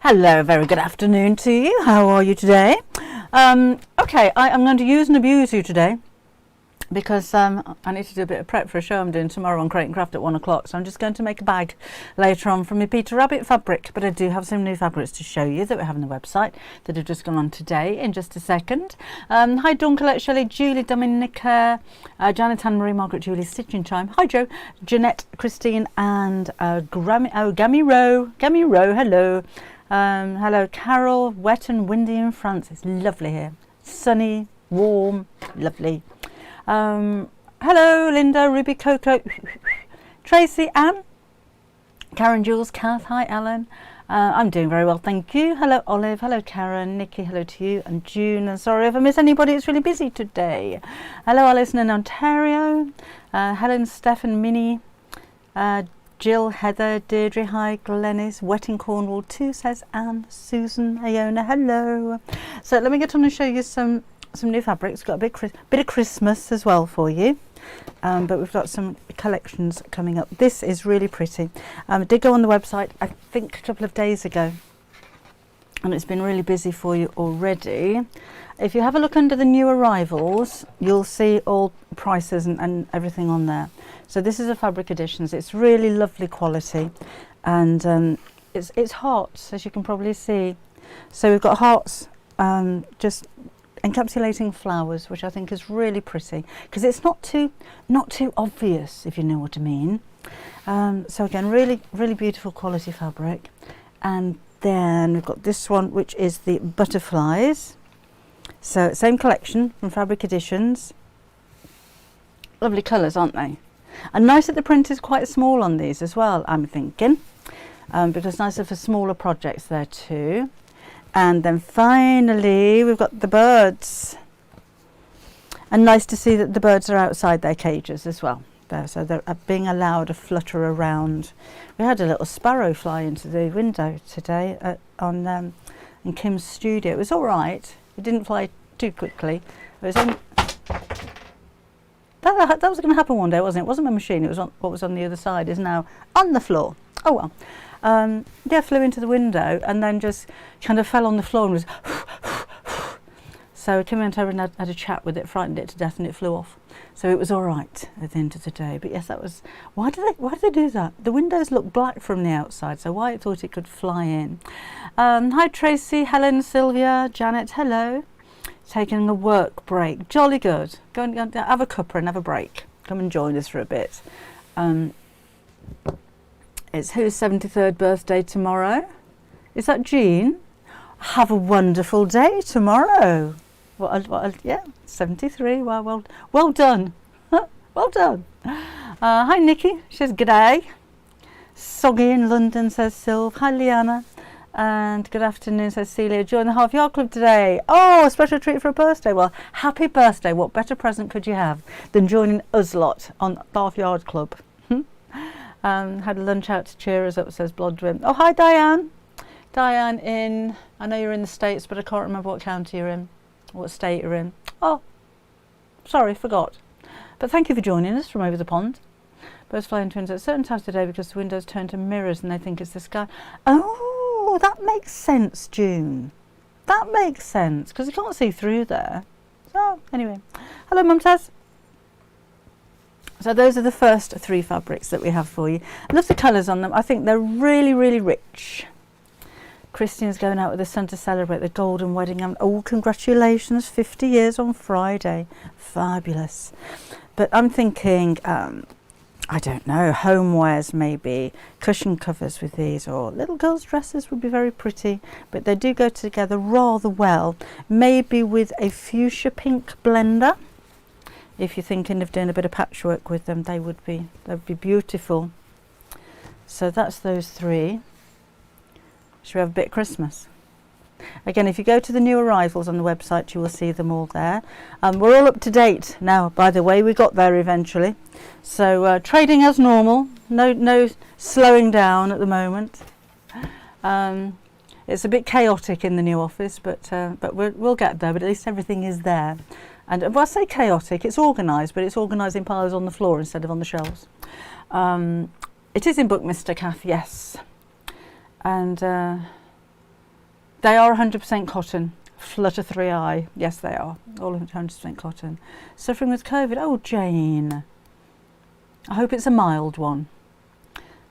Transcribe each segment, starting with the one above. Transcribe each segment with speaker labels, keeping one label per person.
Speaker 1: Hello, very good afternoon to you. How are you today? Okay, I am going to use and abuse you today because I need to do a bit of prep for a show I'm doing tomorrow on Crate and Craft at 1 o'clock. So I'm just going to make a bag later on from my Peter Rabbit fabric. But I do have some new fabrics to show you that we have on the website that have just gone on today in just a second. Hi Dawn, Colette, Shelley, Julie, Dominica, Janet, Anne Marie, Margaret, Julie, Stitching Time. Hi Joe, Jeanette, Christine and Gammy Rowe, hello. Hello Carol, wet and windy in France. It's lovely here. Sunny, warm, lovely. Hello Linda, Ruby, Coco, Tracy, Anne, Karen, Jules, Kath, hi Alan. I'm doing very well, thank you. Hello Olive, hello Karen, Nikki, hello to you, and June. And sorry if I miss anybody, it's really busy today. Hello Alison in Ontario, Helen, Stephen, Minnie, Jill, Heather, Deirdre, hi, Glenys, wet in Cornwall too, says Anne, Susan, Iona, hello. So let me get on and show you some new fabrics. Got a bit of Christmas as well for you, but we've got some collections coming up. This is really pretty. I did go on the website I think a couple of days ago and it's been really busy for you already. If you have a look under the new arrivals, you'll see all prices and everything on there. So this is a fabric editions. It's really lovely quality, and it's hearts, as you can probably see. So we've got hearts, just encapsulating flowers, which I think is really pretty because it's not too obvious, if you know what I mean. So again, really beautiful quality fabric. And then we've got this one, which is the butterflies. So same collection from Fabric Editions. Lovely colours, aren't they? And nice that the print is quite small on these as well, I'm thinking, because nicer for smaller projects there too. And then finally we've got the birds, and nice to see that the birds are outside their cages as well there, so they're being allowed to flutter around. We had a little sparrow fly into the window today in Kim's studio. It was all right, it didn't fly too quickly. It was only that was going to happen one day, wasn't it? It wasn't my machine, it was what was on the other side is now on the floor. Oh well. Yeah, flew into the window and then just kind of fell on the floor and was so I came went over and had a chat with it, frightened it to death, and it flew off. So it was all right at the end of the day. But yes, that was why did they do that? The windows look black from the outside, so Wyatt thought it could fly in. Hi Tracy, Helen, Sylvia, Janet, hello. Taking a work break, jolly good. Go and have a cuppa and have a break. Come and join us for a bit. It's whose 73rd birthday tomorrow? Is that Jean? Have a wonderful day tomorrow. Yeah, 73. Well done. Well done. Hi Nikki. She says g'day. Soggy in London, says Sylv. Hi Liana. And good afternoon, says Celia. Join the Half Yard Club today. Oh, a special treat for a birthday. Well, happy birthday. What better present could you have than joining us lot on the Half Yard Club? Had a lunch out to cheer us up, says Blodwin. Oh, hi Diane. Diane in, I know you're in the States, but I can't remember what county you're in, what state you're in. Oh, sorry, forgot. But thank you for joining us from over the pond. Birds flying twins at certain times today because the windows turn to mirrors and they think it's the sky. Oh, that makes sense, June. That makes sense, because you can't see through there. So, anyway. Hello, Mum says. So those are the first three fabrics that we have for you. I love the colours on them. I think they're really, really rich. Christine's going out with her son to celebrate the golden wedding. Oh, congratulations, 50 years on Friday. Fabulous. But I'm thinking, I don't know, homewares maybe, cushion covers with these, or little girls' dresses would be very pretty. But they do go together rather well. Maybe with a fuchsia pink blender. If you're thinking of doing a bit of patchwork with them, they'd be beautiful. So that's those three. Should we have a bit of Christmas? Again, if you go to the new arrivals on the website, you will see them all there. We're all up to date now, by the way. We got there eventually. So trading as normal. No slowing down at the moment. It's a bit chaotic in the new office, but we'll get there. But at least everything is there. And when I say chaotic, it's organised, but it's organised in piles on the floor instead of on the shelves. It is in Buckminster, Kath, yes. And They are 100% cotton. Flutter 3i. Yes, they are. All 100% cotton. Suffering with COVID. Oh, Jane. I hope it's a mild one.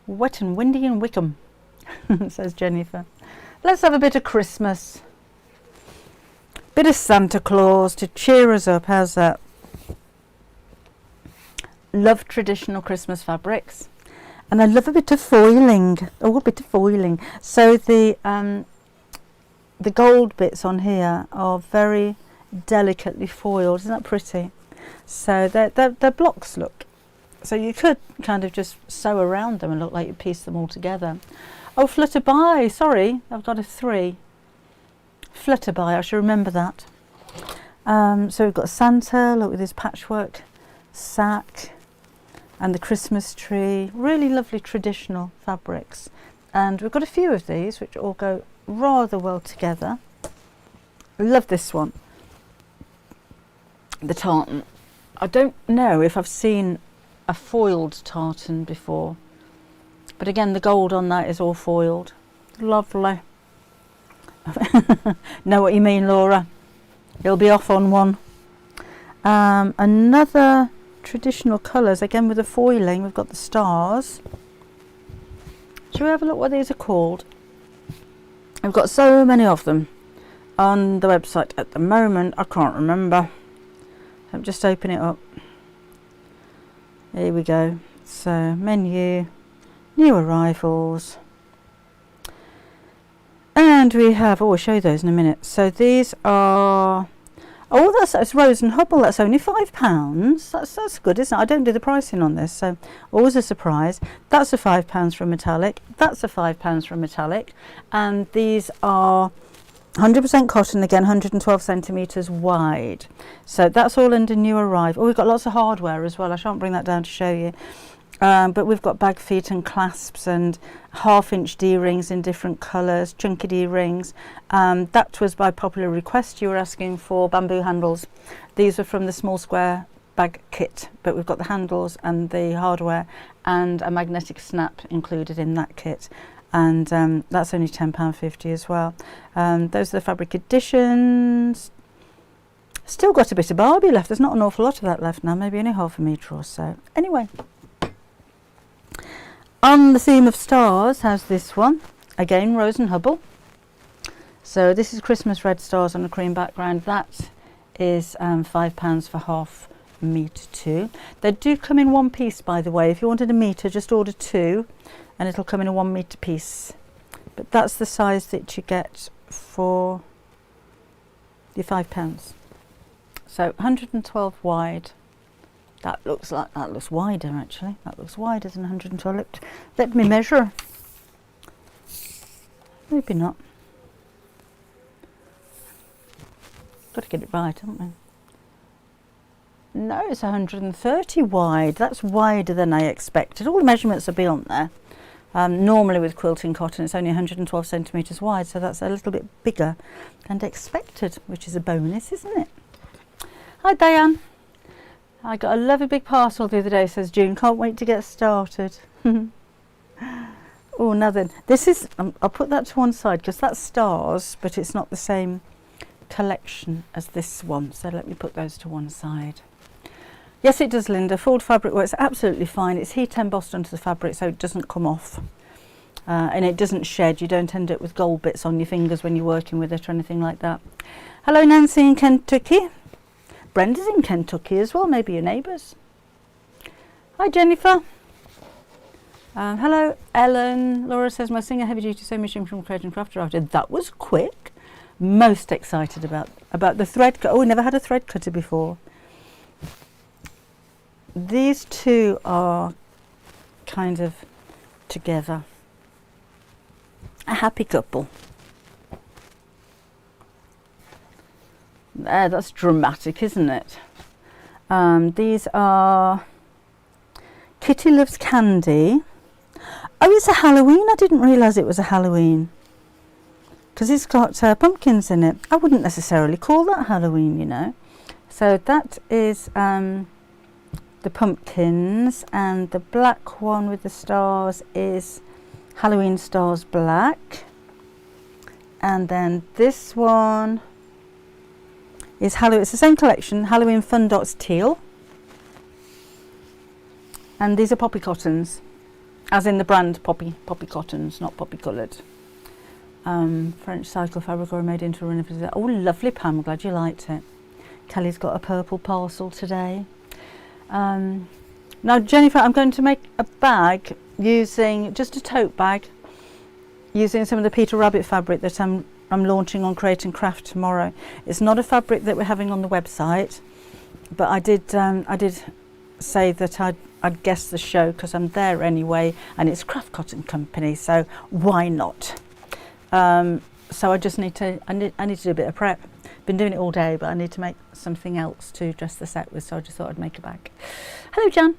Speaker 1: Wet and windy in Wickham, says Jennifer. Let's have a bit of Christmas. Bit of Santa Claus to cheer us up. How's that? Love traditional Christmas fabrics. And I love a bit of foiling. Oh, a bit of foiling. So the gold bits on here are very delicately foiled. Isn't that pretty? So they're blocks, look. So you could kind of just sew around them and look like you piece them all together. Oh, flutter by. Sorry, I've got a 3. Flutter by. I should remember that. So we've got Santa. Look with his patchwork sack and the Christmas tree. Really lovely traditional fabrics. And we've got a few of these which all go rather well together. Love this one. The tartan. I don't know if I've seen a foiled tartan before, but again the gold on that is all foiled. Lovely. Know what you mean, Laura. He'll be off on one. Another traditional colours, again with the foiling. We've got the stars. Shall we have a look what these are called? I've got so many of them on the website at the moment, I can't remember. I'll just open it up. Here we go. So menu, new arrivals, and we have, oh, I'll show you those in a minute. So these are, oh, that's Rose and Hubble. That's only £5. That's good, isn't it? I don't do the pricing on this, so always a surprise. That's a £5 from metallic. That's a £5 from metallic, and these are 100% cotton, again 112 centimetres wide. So that's all under new arrival. Oh, we've got lots of hardware as well. I shan't bring that down to show you. But we've got bag feet and clasps and 1/2-inch D-rings in different colours, chunky D-rings. That was by popular request. You were asking for bamboo handles. These are from the small square bag kit, but we've got the handles and the hardware and a magnetic snap included in that kit. And that's only £10.50 as well. Those are the fabric editions. Still got a bit of Barbie left. There's not an awful lot of that left now, maybe only 1/2 metre or so. Anyway, on the theme of stars, how's this one? Again, Rose and Hubble. So this is Christmas red stars on a cream background. That is £5 for 1/2 metre too. They do come in one piece, by the way. If you wanted a metre, just order 2. And it'll come in a 1 metre piece, but that's the size that you get for your £5. So 112 wide. That looks wider actually. That looks wider than 112. Let me measure. Maybe not. Got to get it right, haven't we? No, it's 130 wide. That's wider than I expected. All the measurements will be on there. Normally with quilting cotton it's only 112 centimetres wide, so that's a little bit bigger than expected, which is a bonus, isn't it? Hi Diane. I got a lovely big parcel the other day, says June. Can't wait to get started. Oh, now then, this is, I'll put that to one side because that's stars, but it's not the same collection as this one, so let me put those to one side. Yes, it does, Linda. Fold fabric works absolutely fine. It's heat embossed onto the fabric so it doesn't come off. And it doesn't shed. You don't end up with gold bits on your fingers when you're working with it or anything like that. Hello, Nancy in Kentucky. Brenda's in Kentucky as well. Maybe your neighbours. Hi, Jennifer. Hello, Ellen. Laura says, my Singer heavy duty sewing machine from Create and Craft after. That was quick. Most excited about the thread cut. Oh, we never had a thread cutter before. These two are kind of together. A happy couple. There, that's dramatic, isn't it? These are Kitty Loves Candy. Oh, it's a Halloween. I didn't realise it was a Halloween. Because it's got pumpkins in it. I wouldn't necessarily call that Halloween, you know. So that is the pumpkins, and the black one with the stars is Halloween Stars Black, And then this one is Halloween. It's the same collection, Halloween Fun Dots Teal. And these are poppy cottons, as in the brand poppy cottons, not poppy coloured. French cycle fabric or made into a runner. Oh, lovely, Pam. I'm glad you liked it. Kelly's got a purple parcel today. Now, Jennifer, I'm going to make a bag using just a tote bag, using some of the Peter Rabbit fabric that I'm launching on Create and Craft tomorrow. It's not a fabric that we're having on the website, but I did say that I'd guess the show because I'm there anyway, and it's Craft Cotton Company, so why not? So I just need to do a bit of prep. Been doing it all day, but I need to make something else to dress the set with, so I just thought I'd make a bag. Hello, Jan.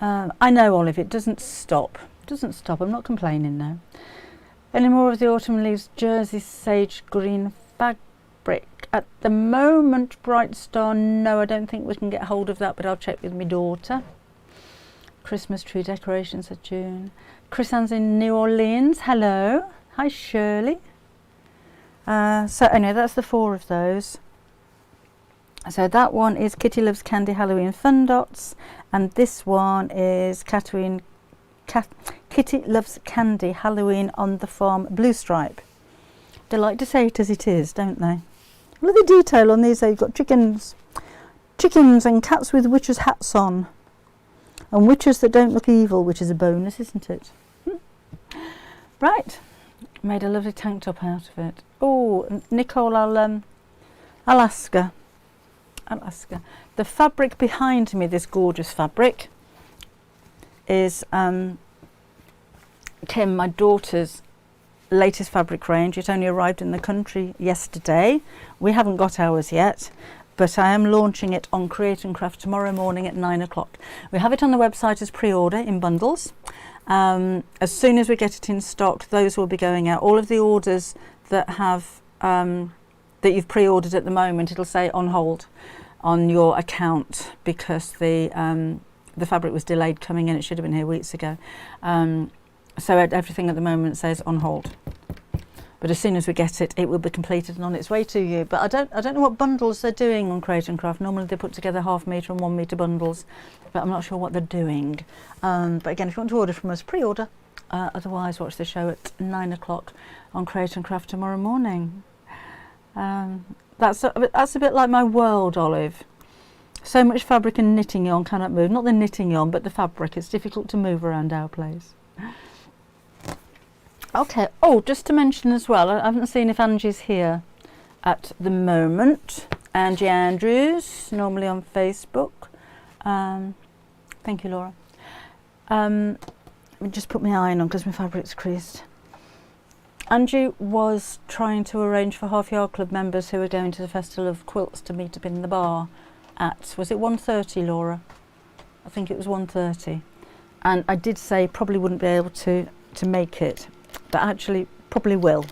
Speaker 1: I know, Olive, it doesn't stop. I'm not complaining now. Any more of the autumn leaves jersey sage green fabric? At the moment, Bright Star, no, I don't think we can get hold of that, but I'll check with my daughter. Christmas tree decorations at June. Chris Ann's in New Orleans. Hello. Hi, Shirley. So anyway, that's the 4 of those. So that one is Kitty Loves Candy Halloween Fun Dots, and this one is Kitty Loves Candy Halloween on the Farm Blue Stripe. They like to say it as it is, don't they? Look at the detail on these. You've got chickens and cats with witches' hats on, and witches that don't look evil, which is a bonus, isn't it? Right, made a lovely tank top out of it. Oh, Nicole, I'll ask her. The fabric behind me, this gorgeous fabric, is Kim, my daughter's latest fabric range. It only arrived in the country yesterday. We haven't got ours yet, but I am launching it on Create and Craft tomorrow morning at 9 o'clock. We have it on the website as pre-order in bundles. As soon as we get it in stock, those will be going out. All of the orders that have that you've pre-ordered at the moment, it'll say on hold on your account because the fabric was delayed coming in. It should have been here weeks ago. So everything at the moment says on hold. But as soon as we get it, it will be completed and on its way to you. But I don't know what bundles they're doing on Create and Craft. Normally they put together 1/2 metre and 1 metre bundles, but I'm not sure what they're doing. But again, if you want to order from us, pre-order. Otherwise, watch the show at 9 o'clock on Create and Craft tomorrow morning. That's a bit like my world, Olive. So much fabric and knitting yarn cannot move. Not the knitting yarn, but the fabric. It's difficult to move around our place. Okay, oh, just to mention as well, I haven't seen if Angie's here at the moment. Angie Andrews, normally on Facebook. Thank you, Laura. Let me just put my iron on because my fabric's creased. Angie was trying to arrange for Half Yard Club members who were going to the Festival of Quilts to meet up in the bar at, was it 1:30, Laura? I think it was 1:30. And I did say probably wouldn't be able to make it, but actually probably will.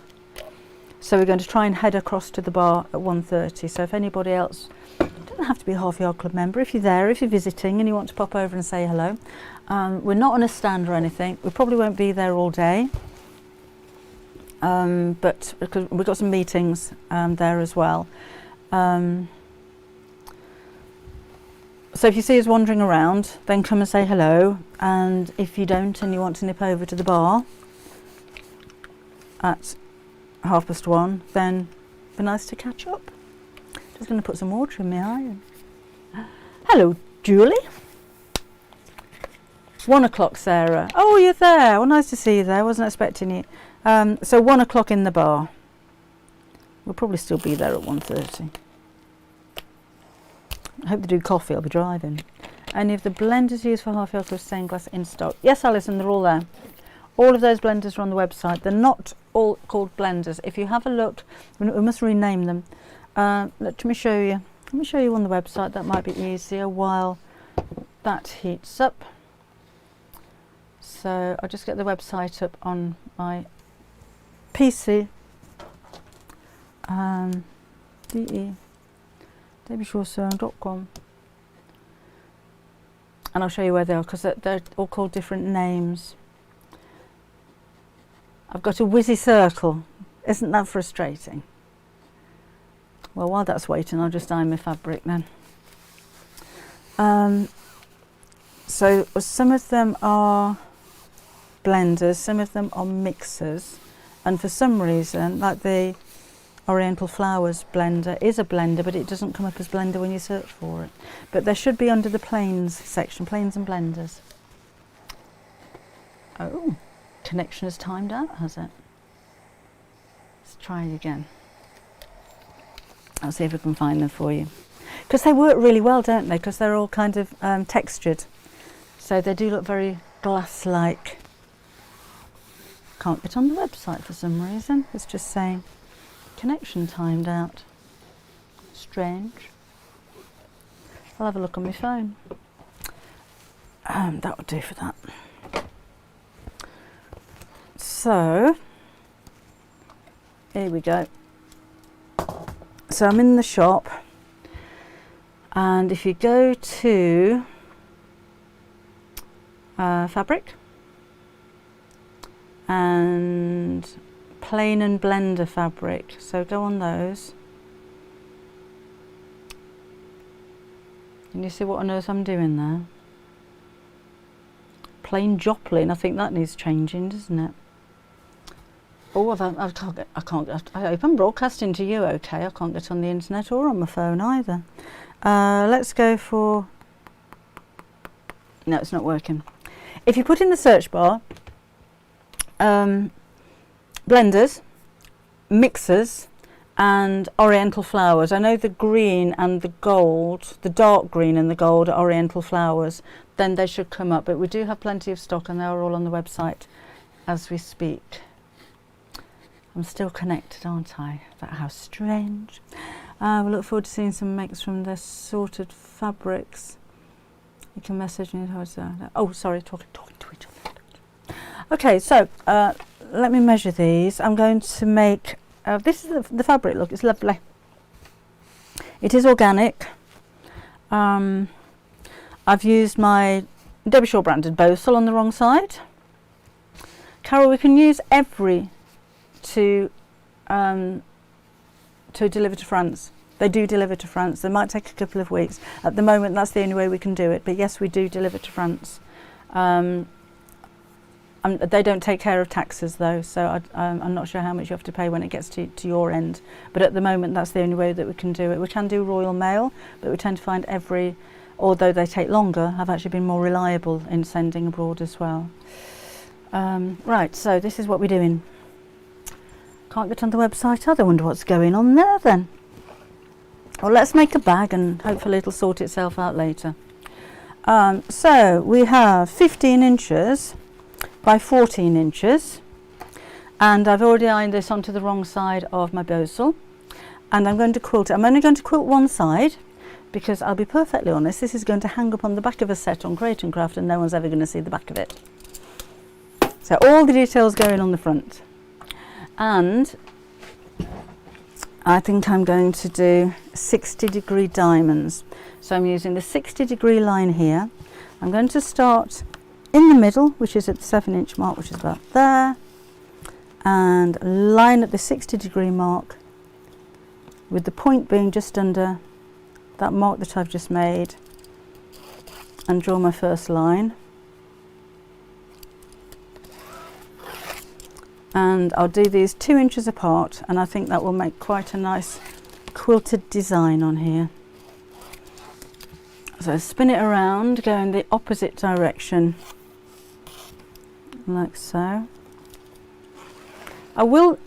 Speaker 1: So we're going to try and head across to the bar at 1:30. So if anybody else, doesn't have to be a Half Yard Club member, if you're there, if you're visiting and you want to pop over and say hello. We're not on a stand or anything. We probably won't be there all day. But because we've got some meetings there as well. So if you see us wandering around, then come and say hello. And if you don't and you want to nip over to the bar at 1:30, then it'd be nice to catch up. Just going to put some water in my iron. Hello, Julie. 1 o'clock, Sarah. Oh, you're there. Well, nice to see you there. I wasn't expecting you. So 1 o'clock in the bar. We'll probably still be there at 1:30. I hope they do coffee. I'll be driving. Any of the blenders used for Half Yard Club stained glass in stock? Yes, Alison, they're all there. All of those blenders are on the website. They're not all called blenders. If you have a look, we must rename them. Let me show you. Let me show you on the website. That might be easier while that heats up. So I'll just get the website up on my PC. DebbieShawSewing.com, and I'll show you where they are because they're all called different names. I've got a Whizzy Circle. Isn't that frustrating? Well, while that's waiting, I'll just dye my fabric then. So some of them are blenders, some of them are mixers, and for some reason, like the Oriental Flowers blender is a blender, but it doesn't come up as blender when you search for it. But there should be under the planes section, planes and blenders. Oh, connection has timed out, has it? Let's try it again. I'll see if I can find them for you. Because they work really well, don't they? Because they're all kind of textured. So they do look very glass-like. Can't get on the website for some reason. It's just saying connection timed out. Strange. I'll have a look on my phone. That would do for that. So, here we go. So I'm in the shop, and if you go to fabric and plain and blender fabric, so go on those. Can you see what on earth I'm doing there? Plain Joplin, I think that needs changing, doesn't it? Oh, I hope I'm broadcasting to you okay. I can't get on the internet or on my phone either. Let's go for... No, it's not working. If you put in the search bar, blenders, mixers, and Oriental Flowers. I know the green and the gold, the dark green and the gold are Oriental Flowers. Then they should come up. But we do have plenty of stock, and they are all on the website as we speak. I'm still connected, aren't I? How strange. We look forward to seeing some makes from the sorted fabrics. You can message me. Oh, sorry, talking to each other. Okay, so let me measure these. I'm going to make, this is the fabric, look, it's lovely. It is organic. I've used my Debbie Shaw branded Bosal on the wrong side. Carol, we can use every to deliver to France. They do deliver to France. They might take a couple of weeks. At the moment, that's the only way we can do it. But yes, we do deliver to France. They don't take care of taxes though, so I'm not sure how much you have to pay when it gets to your end. But at the moment, that's the only way that we can do it. We can do Royal Mail, but we tend to find every, although they take longer, have actually been more reliable in sending abroad as well. Right, so this is what we're doing. Can't get on the website either. I wonder what's going on there then. Well, let's make a bag and hopefully it'll sort itself out later. So we have 15 inches by 14 inches, and I've already ironed this onto the wrong side of my Bosal, and I'm going to quilt it. I'm only going to quilt one side because I'll be perfectly honest, this is going to hang up on the back of a set on Create and Craft and no one's ever going to see the back of it. So all the details going on the front. And I think I'm going to do 60-degree diamonds. So I'm using the 60-degree line here. I'm going to start in the middle, which is at the 7-inch mark, which is about there, and line at the 60-degree mark, with the point being just under that mark that I've just made, and draw my first line. And I'll do these 2 inches apart, and I think that will make quite a nice quilted design on here. So spin it around, go in the opposite direction, like so. I will,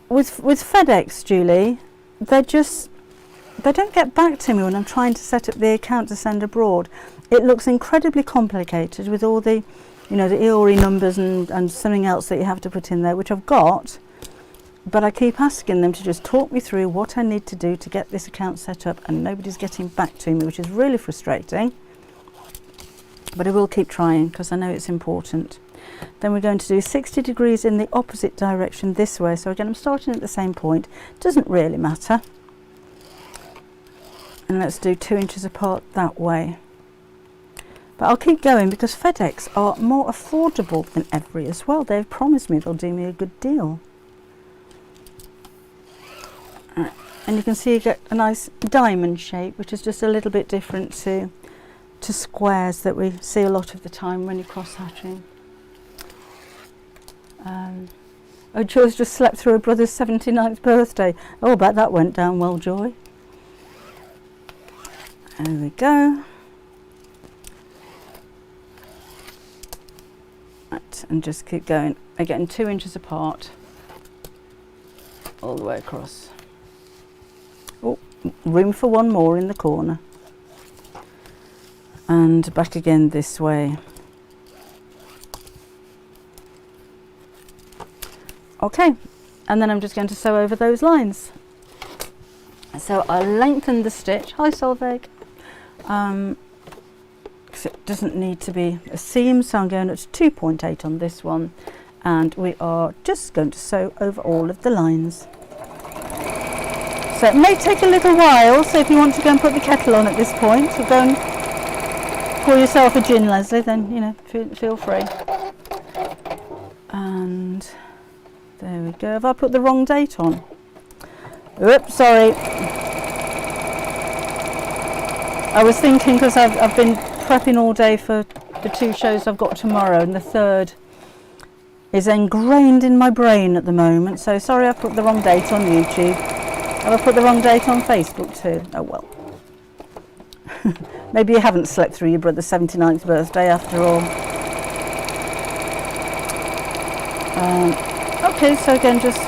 Speaker 1: with FedEx, Julie, they don't get back to me when I'm trying to set up the account to send abroad. It looks incredibly complicated with all the, you know, the EORI numbers and something else that you have to put in there, which I've got, but I keep asking them to just talk me through what I need to do to get this account set up, and nobody's getting back to me, which is really frustrating. But I will keep trying because I know it's important. Then we're going to do 60 degrees in the opposite direction this way. So again, I'm starting at the same point. Doesn't really matter. And let's do 2 inches apart that way. But I'll keep going because FedEx are more affordable than Every as well. They've promised me they'll do me a good deal. Right. And you can see you get a nice diamond shape, which is just a little bit different to squares that we see a lot of the time when you're cross-hatching. Oh, Joy's just slept through her brother's 79th birthday. Oh, I bet that went down well, Joy. There we go. Right, and just keep going. Again, 2 inches apart, all the way across. Oh, room for one more in the corner. And back again this way. Okay, and then I'm just going to sew over those lines. So I lengthen the stitch. Hi Solveig. Because it doesn't need to be a seam, so I'm going at 2.8 on this one, and we are just going to sew over all of the lines. So it may take a little while, so if you want to go and put the kettle on at this point, or go and pour yourself a gin, Leslie, then, you know, feel free. And there we go. Have I put the wrong date on? Oops, sorry. I was thinking, because I've been prepping all day for the 2 shows I've got tomorrow, and the 3rd is ingrained in my brain at the moment. So sorry I put the wrong date on YouTube. Have I put the wrong date on Facebook too? Oh well. Maybe you haven't slept through your brother's 79th birthday after all. Okay, so again, just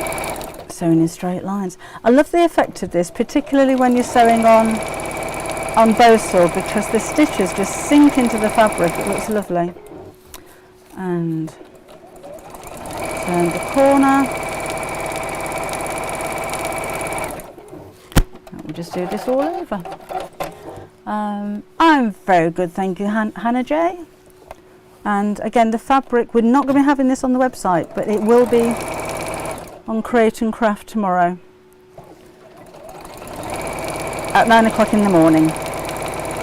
Speaker 1: sewing in straight lines. I love the effect of this, particularly when you're sewing on bow saw, because the stitches just sink into the fabric. It looks lovely. And turn the corner. And we'll just do this all over. I'm very good, thank you, Hannah J. And again, the fabric, we're not going to be having this on the website, but it will be on Create and Craft tomorrow at 9 o'clock in the morning.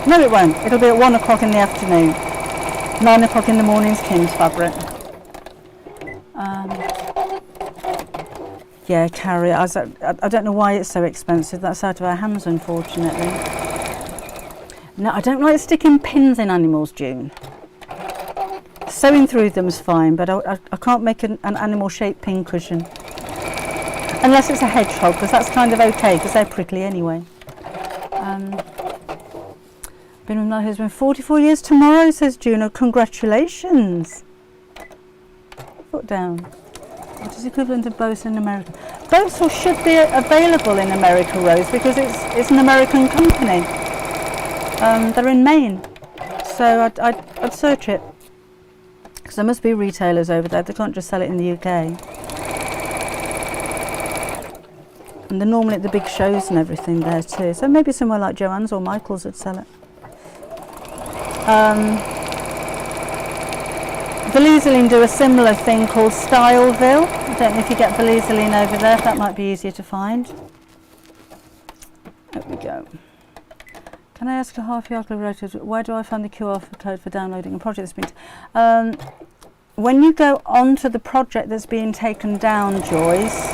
Speaker 1: No, it won't. It'll be at 1 o'clock in the afternoon. 9 o'clock in the morning is Kim's fabric. Yeah, Carrie, I don't know why it's so expensive. That's out of our hands, unfortunately. No, I don't like sticking pins in animals, June. Sewing through them's fine, but I can't make an animal-shaped pin cushion. Unless it's a hedgehog, because that's kind of okay, because they're prickly anyway. Been with my husband 44 years tomorrow, says Juno. Congratulations. Foot down. What is the equivalent of both in America? Both should be available in America, Rose, because it's an American company. They're in Maine, so I'd search it. Because there must be retailers over there. They can't just sell it in the UK. And they're normally at the big shows and everything there too. So maybe somewhere like Joann's or Michael's would sell it. Valaiseline do a similar thing called Styleville. I don't know if you get Valaiseline over there, if that might be easier to find. There we go. Can I ask a half-yard related, where do I find the QR code for downloading a project that's been... when you go onto the project that's being taken down, Joyce,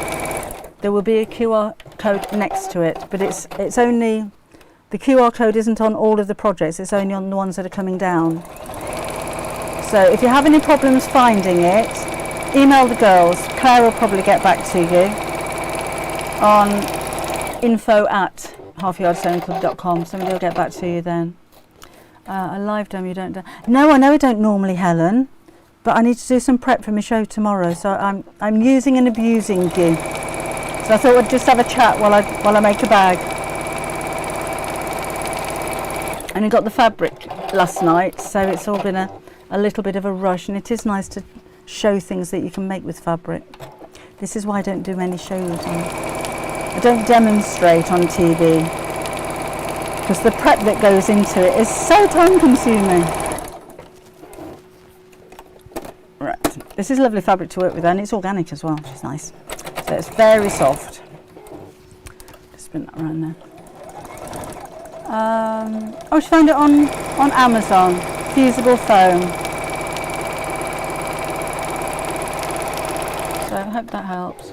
Speaker 1: there will be a QR code next to it, but it's only... The QR code isn't on all of the projects, it's only on the ones that are coming down. So if you have any problems finding it, email the girls. Claire will probably get back to you on info@halfyardsewingclub.com. Somebody will get back to you then. A live demo you don't do. No, I know I don't normally, Helen, but I need to do some prep for my show tomorrow, so I'm using and abusing you. So I thought we'd just have a chat while I make a bag. And I got the fabric last night, so it's all been a little bit of a rush, and it is nice to show things that you can make with fabric. This is why I don't do many shows. I don't demonstrate on TV, because the prep that goes into it is so time consuming. Right, this is lovely fabric to work with, and it's organic as well, which is nice. So it's very soft. Just spin that around there. Oh, she found it on Amazon, fusible foam. So I hope that helps.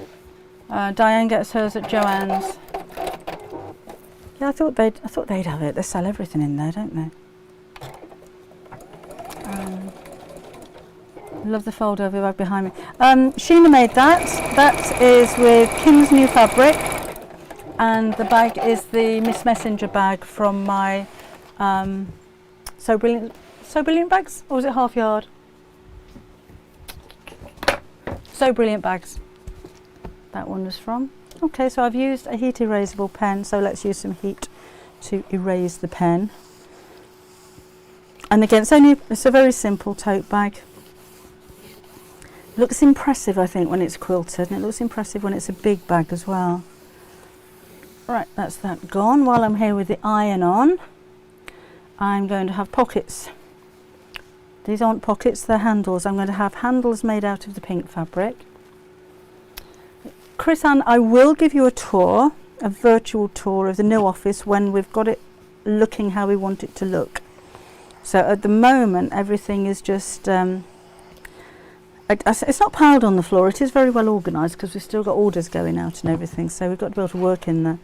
Speaker 1: Diane gets hers at Joann's. Yeah, I thought they'd have it. They sell everything in there, don't they? Love the fold over bag behind me. Sheena made that. That is with Kim's New Fabric, and the bag is the Miss Messenger bag from my So Brilliant bags, or was it Half Yard? So Brilliant bags. That one was from. Okay, so I've used a heat erasable pen, so let's use some heat to erase the pen. And again, it's a very simple tote bag. Looks impressive, I think, when it's quilted, and it looks impressive when it's a big bag as well. Right, that's that gone. While I'm here with the iron on, I'm going to have pockets. These aren't pockets, they're handles. I'm going to have handles made out of the pink fabric. Chris Ann, I will give you a tour, a virtual tour of the new office when we've got it looking how we want it to look. So at the moment, everything is just, it's not piled on the floor. It is very well organised because we've still got orders going out and everything. So we've got to be able to work in there.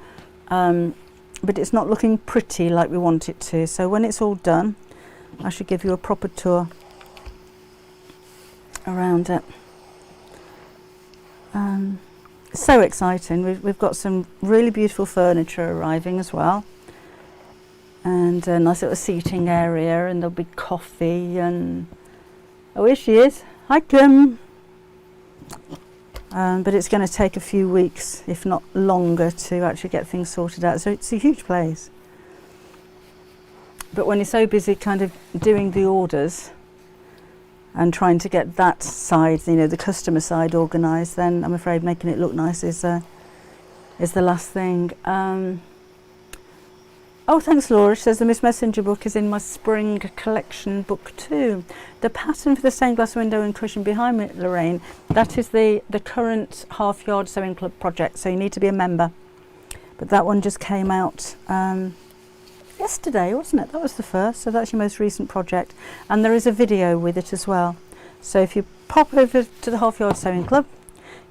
Speaker 1: But it's not looking pretty like we want it to. So when it's all done, I should give you a proper tour around it. So exciting. We've got some really beautiful furniture arriving as well. And a nice little seating area, and there'll be coffee, and oh, here she is. Hi, Kim. But it's going to take a few weeks, if not longer, to actually get things sorted out. So it's a huge place. But when you're so busy kind of doing the orders and trying to get that side, you know, the customer side organised, then I'm afraid making it look nice is the last thing. Oh, thanks, Laura. She says the Miss Messenger book is in my spring collection book too. The pattern for the stained glass window and cushion behind me, Lorraine, that is the current Half Yard Sewing Club project, so you need to be a member. But that one just came out yesterday, wasn't it? That was the first, so that's your most recent project. And there is a video with it as well. So if you pop over to the Half Yard Sewing Club,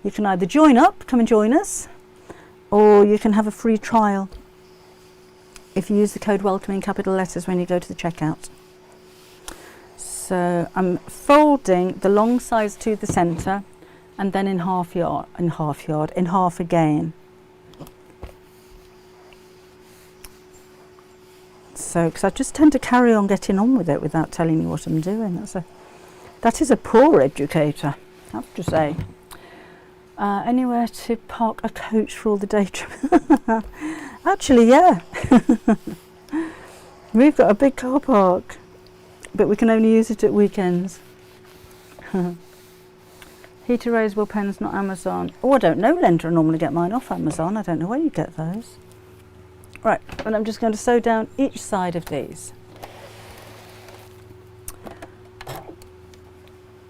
Speaker 1: you can either join up, come and join us, or you can have a free trial if you use the code WELCOME in capital letters when you go to the checkout. So I'm folding the long sides to the centre, and then in half again. So, because I just tend to carry on getting on with it without telling you what I'm doing. That is a poor educator, I have to say. Anywhere to park a coach for all the day trip? Actually, yeah. We've got a big car park, but we can only use it at weekends. Heat erasable pens, not Amazon. Oh, I don't know, Linda. I normally get mine off Amazon. I don't know where you get those. Right, and I'm just going to sew down each side of these.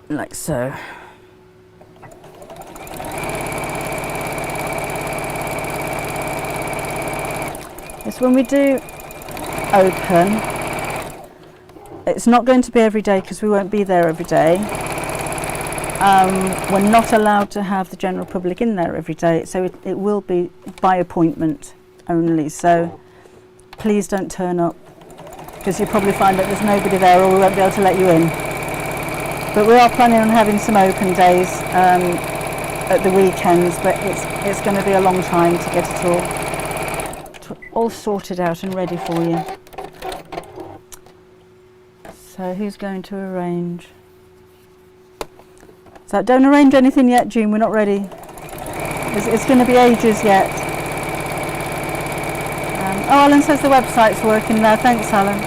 Speaker 1: Like so. Yes, when we do open, it's not going to be every day because we won't be there every day. We're not allowed to have the general public in there every day, so it will be by appointment only. So please don't turn up, because you'll probably find that there's nobody there, or we won't be able to let you in. But we are planning on having some open days at the weekends, but it's going to be a long time to get it all sorted out and ready for you. So who's going to arrange? So don't arrange anything yet, June, we're not ready. It's going to be ages yet. Oh, Alan says the website's working now. Thanks, Alan.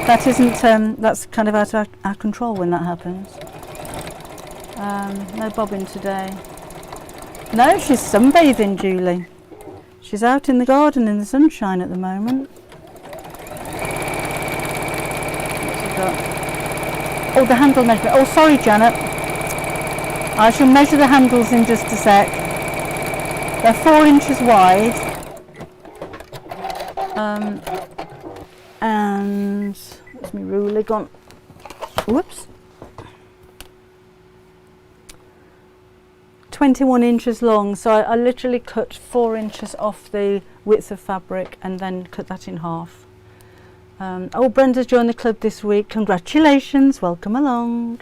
Speaker 1: That isn't, that's kind of out of our control when that happens. No bobbing today. No, she's sunbathing, Julie. She's out in the garden in the sunshine at the moment. What's she got? Oh, the handle measurement. Oh, sorry, Janet. I shall measure the handles in just a sec. They're 4 inches wide. And where's my ruler gone? Whoops. 21 inches long, so I literally cut 4 inches off the width of fabric and then cut that in half. Oh, Brenda's joined the club this week. Congratulations, welcome along.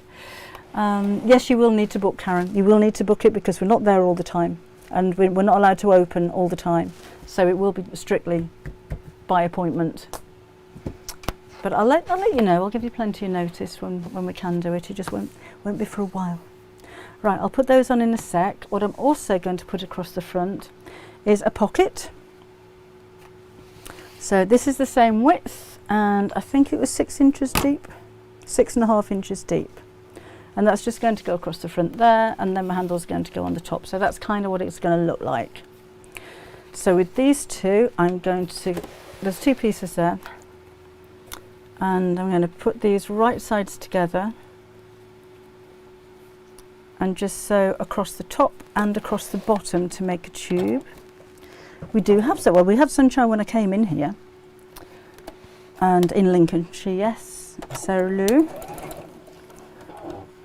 Speaker 1: Yes, you will need to book, Karen. You will need to book it because we're not there all the time, and we're not allowed to open all the time. So it will be strictly by appointment. But I'll let you know. I'll give you plenty of notice when we can do it. It just won't be for a while. Right, I'll put those on in a sec. What I'm also going to put across the front is a pocket. So this is the same width, and I think it was 6 inches deep, 6.5 inches deep. And that's just going to go across the front there, and then my handle's going to go on the top. So that's kind of what it's going to look like. So with these two, I'm going to, there's 2 pieces there, and I'm going to put these right sides together and just sew across the top and across the bottom to make a tube. We do have, so well, we had sunshine when I came in here, and in Lincolnshire, yes, Sarah Lou.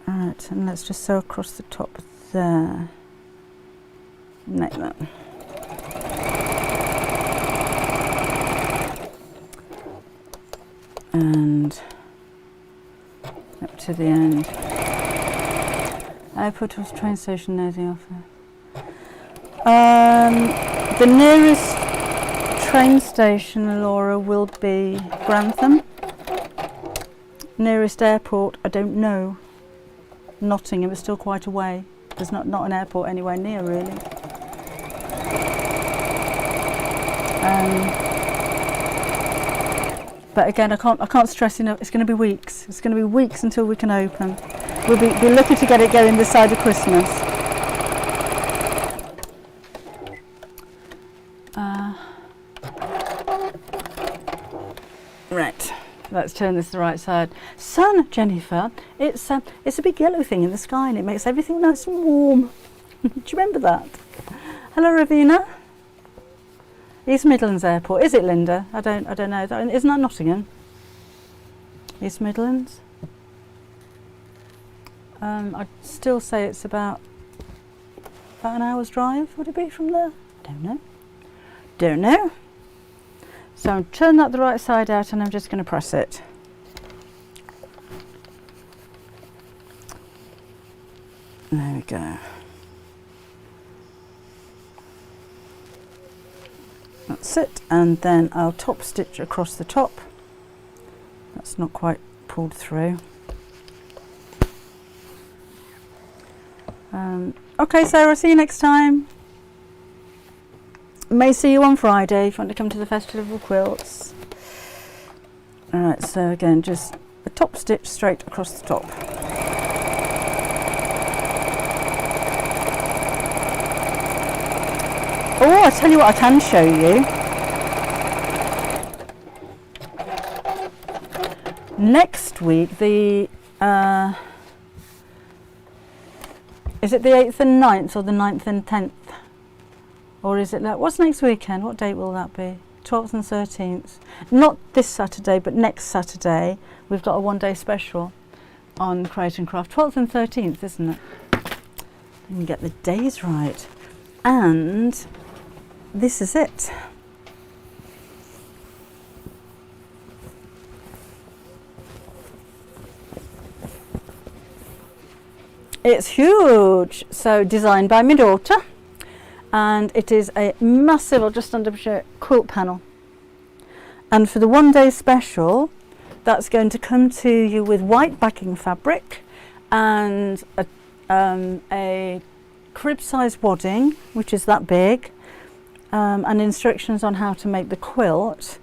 Speaker 1: Right, and let's just sew across the top there, like that. And up to the end. Airport or train station near the office. The nearest train station, Laura, will be Grantham. Nearest airport, I don't know. Nottingham is still quite away. There's not an airport anywhere near, really. But again, I can't stress enough. It's going to be weeks. It's going to be weeks until we can open. We'll be lucky to get it going this side of Christmas. Right, let's turn this the right side. Sun, Jennifer, it's a big yellow thing in the sky, and it makes everything nice and warm. Do you remember that? Hello, Ravina. East Midlands Airport, is it, Linda? I don't know. Isn't that Nottingham? East Midlands. I'd still say it's about an hour's drive. Would it be from there? Don't know. So I'm turn that the right side out, and I'm just going to press it. There we go. That's it, and then I'll top stitch across the top. That's not quite pulled through. Okay, Sarah, see you next time. May see you on Friday if you want to come to the Festival of Quilts. Alright, so again, just a top stitch straight across the top. Oh, I'll tell you what I can show you. Next week, is it the 8th and 9th or the 9th and 10th? Or is it like, what's next weekend? What date will that be? 12th and 13th. Not this Saturday, but next Saturday, we've got a one-day special on Create and Craft. 12th and 13th, isn't it? You can get the days right. And this is it. It's huge. So designed by my daughter, and it is a massive, or just under quilt panel. And for the one-day special, that's going to come to you with white backing fabric and a crib-size wadding, which is that big, and instructions on how to make the quilt.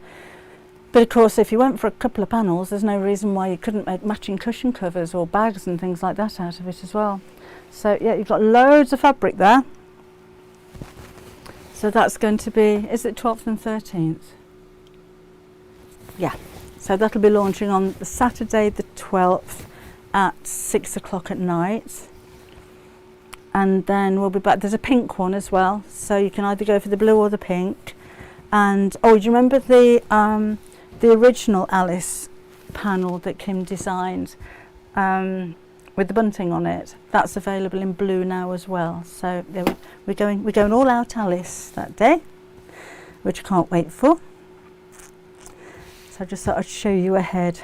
Speaker 1: But of course, if you went for a couple of panels, there's no reason why you couldn't make matching cushion covers or bags and things like that out of it as well. So yeah, you've got loads of fabric there. So that's going to be, is it 12th and 13th? Yeah, so that'll be launching on Saturday the 12th at 6 o'clock at night. And then we'll be back. There's a pink one as well, so you can either go for the blue or the pink. And oh, do you remember the original Alice panel that Kim designed? with the bunting on it. That's available in blue now as well. So we're going all out Alice that day, which I can't wait for. So I just thought I'd show you ahead.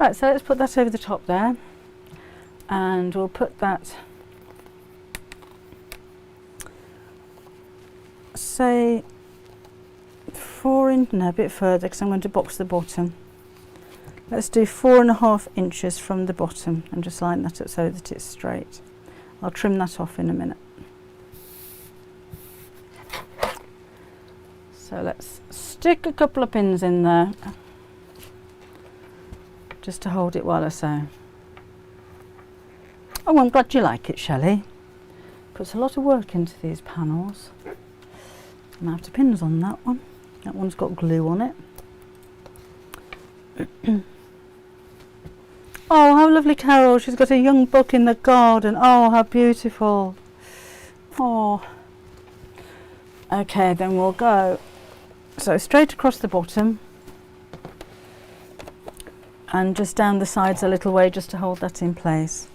Speaker 1: Right, so let's put that over the top there, and we'll put that, say, no, a bit further, because I'm going to box the bottom. Let's do 4.5 inches from the bottom and just line that up so that it's straight. I'll trim that off in a minute. So let's stick a couple of pins in there just to hold it while I sew. Oh, I'm glad you like it, Shelley. Puts a lot of work into these panels. I'm after pins on that one. That one's got glue on it. Oh, how lovely, Carol. She's got a young buck in the garden. Oh, how beautiful. Oh. Okay, then we'll go. So straight across the bottom and just down the sides a little way just to hold that in place.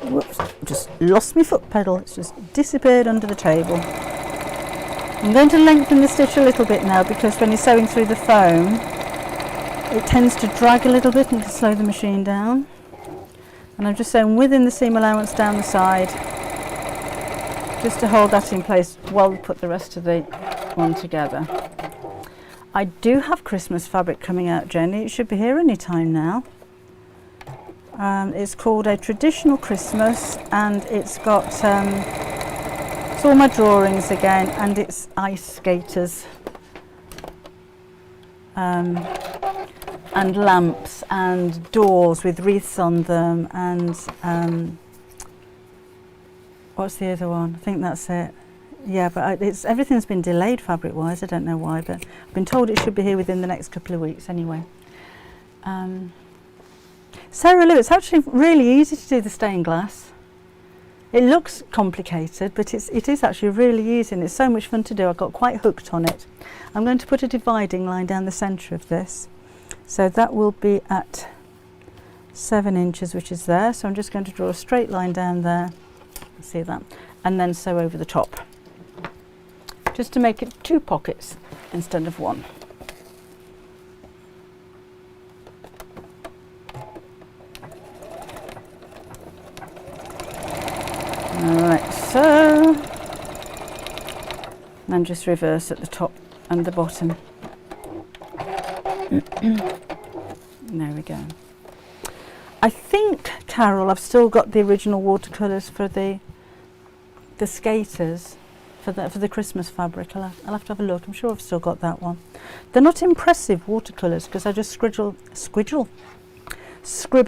Speaker 1: Whoops, just lost my foot pedal. It's just disappeared under the table. I'm going to lengthen the stitch a little bit now, because when you're sewing through the foam it tends to drag a little bit and to slow the machine down. And I'm just sewing within the seam allowance down the side just to hold that in place while we put the rest of the one together. I do have Christmas fabric coming out, Jenny. It should be here any time now. It's called A Traditional Christmas, and it's got it's all my drawings again, and it's ice skaters and lamps and doors with wreaths on them, and what's the other one? I think that's it. Yeah, but everything's been delayed fabric wise. I don't know why, but I've been told it should be here within the next couple of weeks anyway. Sarah Lou, it's actually really easy to do the stained glass. It looks complicated, but it is actually really easy, and it's so much fun to do. I got quite hooked on it. I'm going to put a dividing line down the centre of this, so that will be at 7 inches, which is there. So I'm just going to draw a straight line down there, see that, and then sew over the top, just to make it 2 pockets instead of 1. Alright, so then just reverse at the top and the bottom. There we go. I think, Carol, I've still got the original watercolours for the skaters, for the Christmas fabric. I'll have to have a look. I'm sure I've still got that one. They're not impressive watercolours, because I just scribble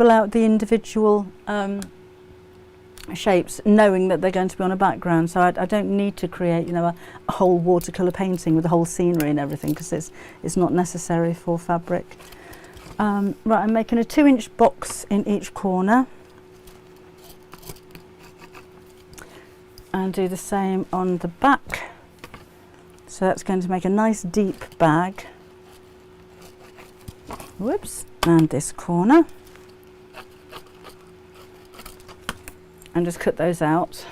Speaker 1: out the individual shapes, knowing that they're going to be on a background, so I don't need to create, you know, a whole watercolour painting with the whole scenery and everything, because it's not necessary for fabric. Right, I'm making a 2-inch box in each corner, and do the same on the back. So that's going to make a nice deep bag. Whoops, and this corner. And just cut those out,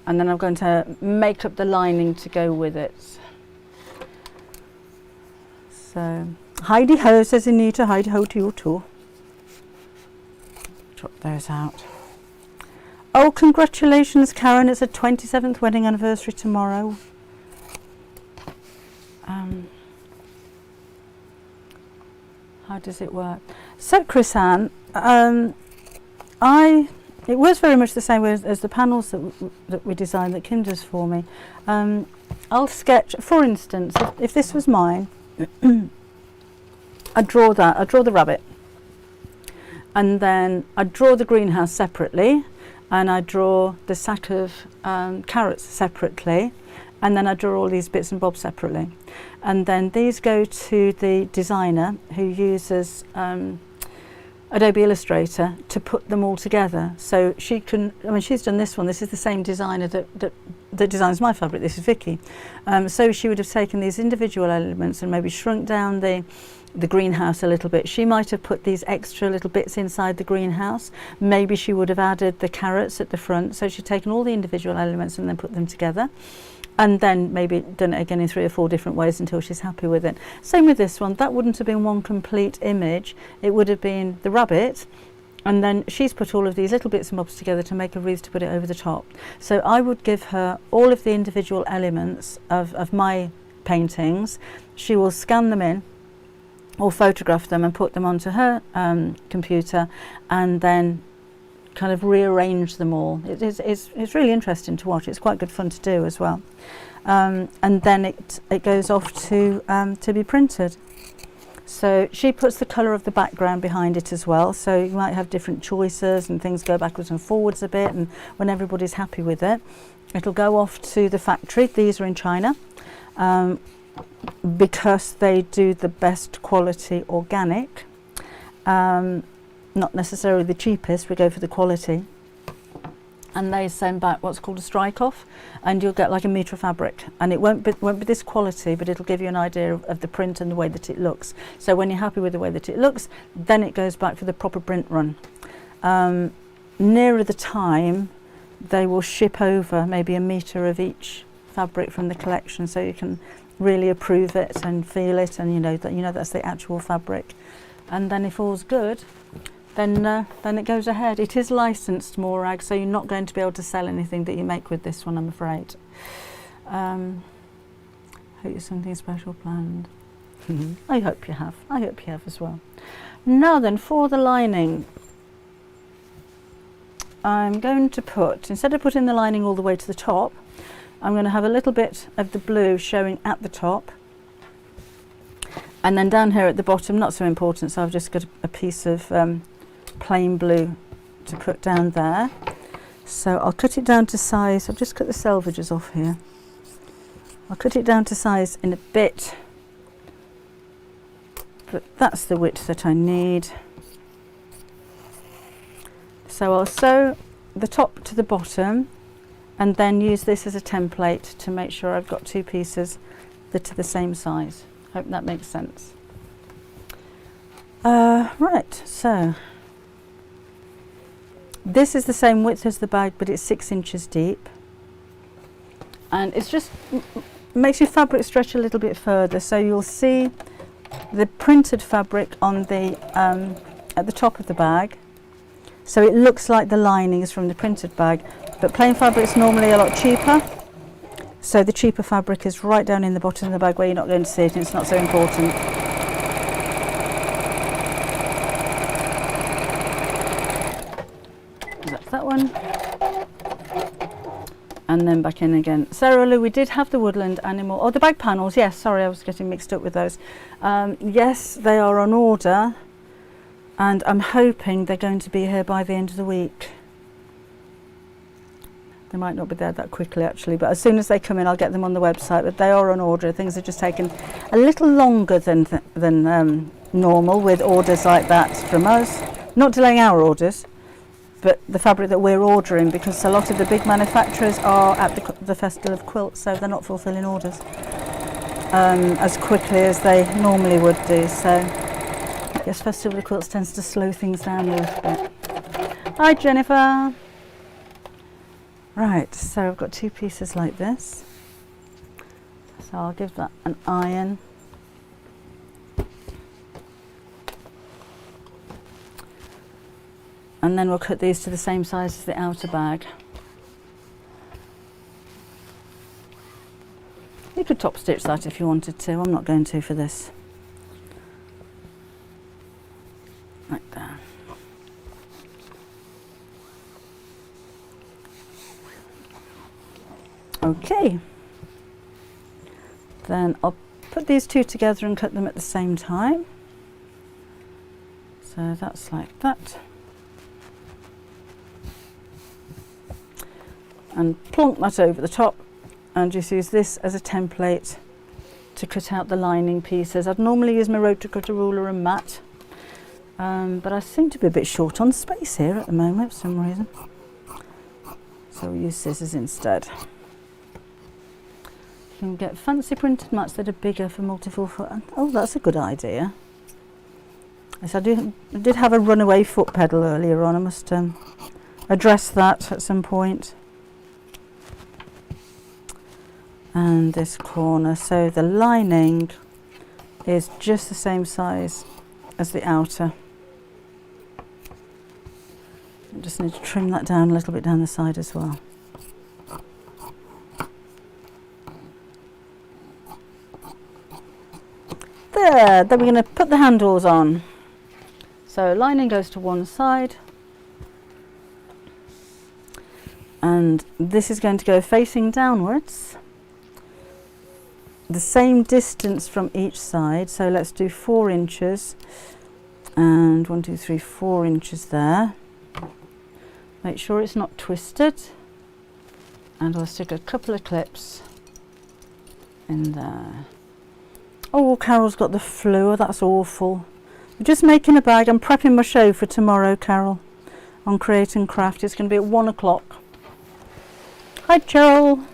Speaker 1: and then I'm going to make up the lining to go with it. So Heidi ho, says Anita. Heidi ho to you too. Chop those out. Oh, congratulations, Karen, it's a 27th wedding anniversary tomorrow. How does it work? So Chris Ann, it was very much the same way as the panels that we designed, that Kim does for me. I'll sketch, for instance, if this was mine, I'd draw that, I'd draw the rabbit, and then I'd draw the greenhouse separately, and I'd draw the sack of carrots separately, and then I'd draw all these bits and bobs separately. And then these go to the designer, who uses Adobe Illustrator to put them all together. So she can, I mean, she's done this one. This is the same designer that designs my fabric. This is Vicky. So she would have taken these individual elements and maybe shrunk down the the greenhouse a little bit. She might have put these extra little bits inside the greenhouse. Maybe she would have added the carrots at the front. So she'd taken all the individual elements and then put them together. And then maybe done it again in 3 or 4 different ways until she's happy with it. Same with this one. That wouldn't have been one complete image. It would have been the rabbit. And then she's put all of these little bits and bobs together to make a wreath to put it over the top. So I would give her all of the individual elements of my paintings. She will scan them in or photograph them and put them onto her computer, and then kind of rearrange them all. It's really interesting to watch. It's quite good fun to do as well. And then it goes off to be printed. So she puts the colour of the background behind it as well. So you might have different choices and things go backwards and forwards a bit, and when everybody's happy with it, it'll go off to the factory. These are in China. Because they do the best quality organic, not necessarily the cheapest, we go for the quality, and they send back what's called a strike off, and you'll get like a metre of fabric, and it won't be this quality, but it'll give you an idea of the print and the way that it looks. So when you're happy with the way that it looks, then it goes back for the proper print run. Nearer the time, they will ship over maybe a metre of each fabric from the collection, so you can really approve it and feel it, and you know that's the actual fabric. And then if all's good, then it goes ahead. It is licensed Morag, so you're not going to be able to sell anything that you make with this one, I'm afraid. Hope you've something special planned. I hope you have. I hope you have as well. Now then, for the lining, I'm going to put, instead of putting the lining all the way to the top, I'm going to have a little bit of the blue showing at the top, and then down here at the bottom, not so important, so I've just got a piece of plain blue to put down there. So I'll cut it down to size. I've just cut the selvages off here. I'll cut it down to size in a bit, but that's the width that I need. So I'll sew the top to the bottom, and then use this as a template to make sure I've got 2 pieces that are the same size. Hope that makes sense. Right, so this is the same width as the bag, but it's 6 inches deep, and it's just makes your fabric stretch a little bit further. So you'll see the printed fabric on the at the top of the bag, so it looks like the lining is from the printed bag. But plain fabric's normally a lot cheaper, so the cheaper fabric is right down in the bottom of the bag where you're not going to see it, and it's not so important. That's that one. And then back in again. Sarah Lou, we did have the woodland animal, the bag panels, yes, sorry, I was getting mixed up with those. Yes, they are on order, and I'm hoping they're going to be here by the end of the week. They might not be there that quickly actually, but as soon as they come in I'll get them on the website, but they are on order. Things are just taking a little longer than normal with orders like that from us. Not delaying our orders, but the fabric that we're ordering, because a lot of the big manufacturers are at the Festival of Quilts, so they're not fulfilling orders as quickly as they normally would do. So I guess Festival of Quilts tends to slow things down a little bit. Hi Jennifer. Right, so I've got 2 pieces like this, so I'll give that an iron. And then we'll cut these to the same size as the outer bag. You could top stitch that if you wanted to, I'm not going to for this. Like that. Okay, then I'll put these 2 together and cut them at the same time. So that's like that. And plonk that over the top, and just use this as a template to cut out the lining pieces. I'd normally use my rotary cutter ruler and mat, but I seem to be a bit short on space here at the moment for some reason. So we'll use scissors instead. You can get fancy printed mats that are bigger for multiple foot. Oh, that's a good idea. Yes, I did have a runaway foot pedal earlier on. I must address that at some point. And this corner, so the lining is just the same size as the outer. I just need to trim that down a little bit down the side as well. There, then we're going to put the handles on. So lining goes to one side, and this is going to go facing downwards, the same distance from each side. So let's do 4 inches, and 1, 2, 3, 4 inches there. Make sure it's not twisted, and I'll stick a couple of clips in there. Oh, Carol's got the flu. That's awful. I'm just making a bag. I'm prepping my show for tomorrow, Carol, on Create and Craft. It's going to be at 1 o'clock. Hi, Cheryl.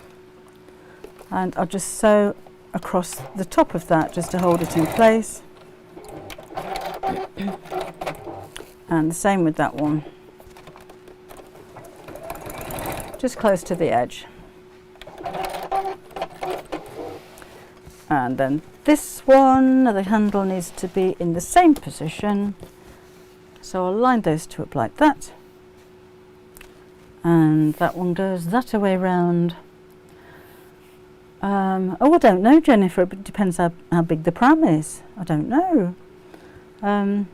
Speaker 1: And I'll just sew across the top of that just to hold it in place. And the same with that one. Just close to the edge. And then this one, the handle needs to be in the same position. So I'll line those two up like that. And that one goes that way round. Oh, I don't know, Jennifer. It depends how big the pram is. I don't know. A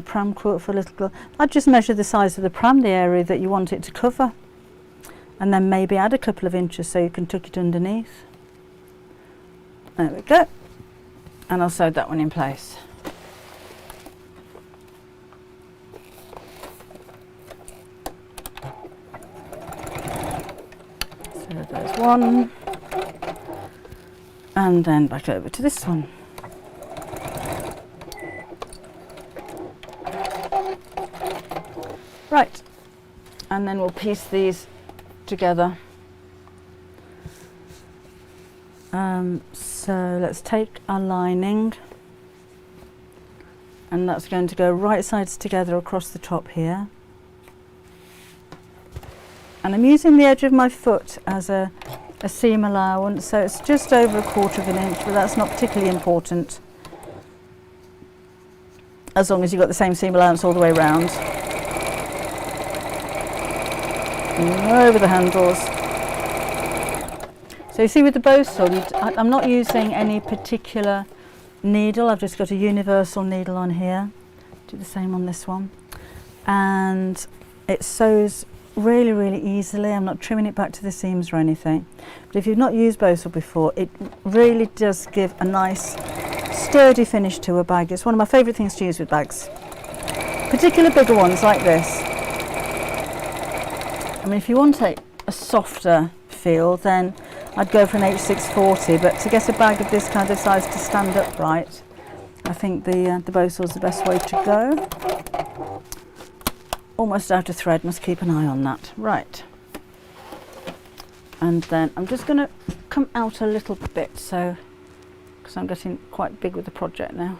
Speaker 1: pram quote for a little girl. I'd just measure the size of the pram, the area that you want it to cover. And then maybe add a couple of inches so you can tuck it underneath. There we go. And I'll sew that one in place. So there's one. And then back over to this one. Right. And then we'll piece these together. So let's take our lining, and that's going to go right sides together across the top here. And I'm using the edge of my foot as a seam allowance, so it's just over 1/4 of an inch, but that's not particularly important as long as you've got the same seam allowance all the way around. And over the handles. So you see with the bow saw, I'm not using any particular needle. I've just got a universal needle on here. Do the same on this one. And it sews really, really easily. I'm not trimming it back to the seams or anything. But if you've not used bow saw before, it really does give a nice sturdy finish to a bag. It's one of my favourite things to use with bags. Particularly bigger ones like this. I mean, if you want a softer feel, then I'd go for an H640, but to get a bag of this kind of size to stand upright, I think the bow saw is the best way to go. Almost out of thread, must keep an eye on that. Right. And then I'm just going to come out a little bit, so because I'm getting quite big with the project now,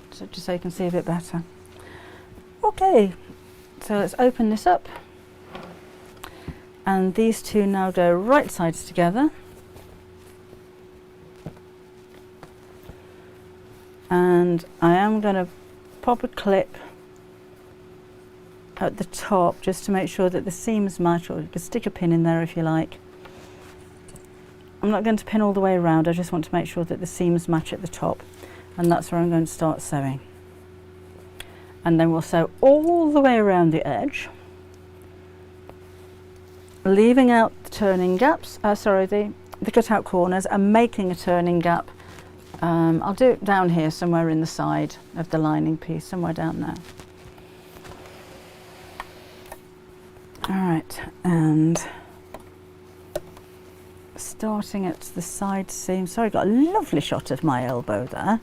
Speaker 1: so just so you can see a bit better. Okay, so let's open this up. And these two now go right sides together. And I am going to pop a clip at the top just to make sure that the seams match, or you can stick a pin in there if you like. I'm not going to pin all the way around, I just want to make sure that the seams match at the top, and that's where I'm going to start sewing. And then we'll sew all the way around the edge, leaving out the turning gaps, the cut-out corners, and making a turning gap. I'll do it down here somewhere in the side of the lining piece, somewhere down there. All right, and starting at the side seam. Sorry, got a lovely shot of my elbow there.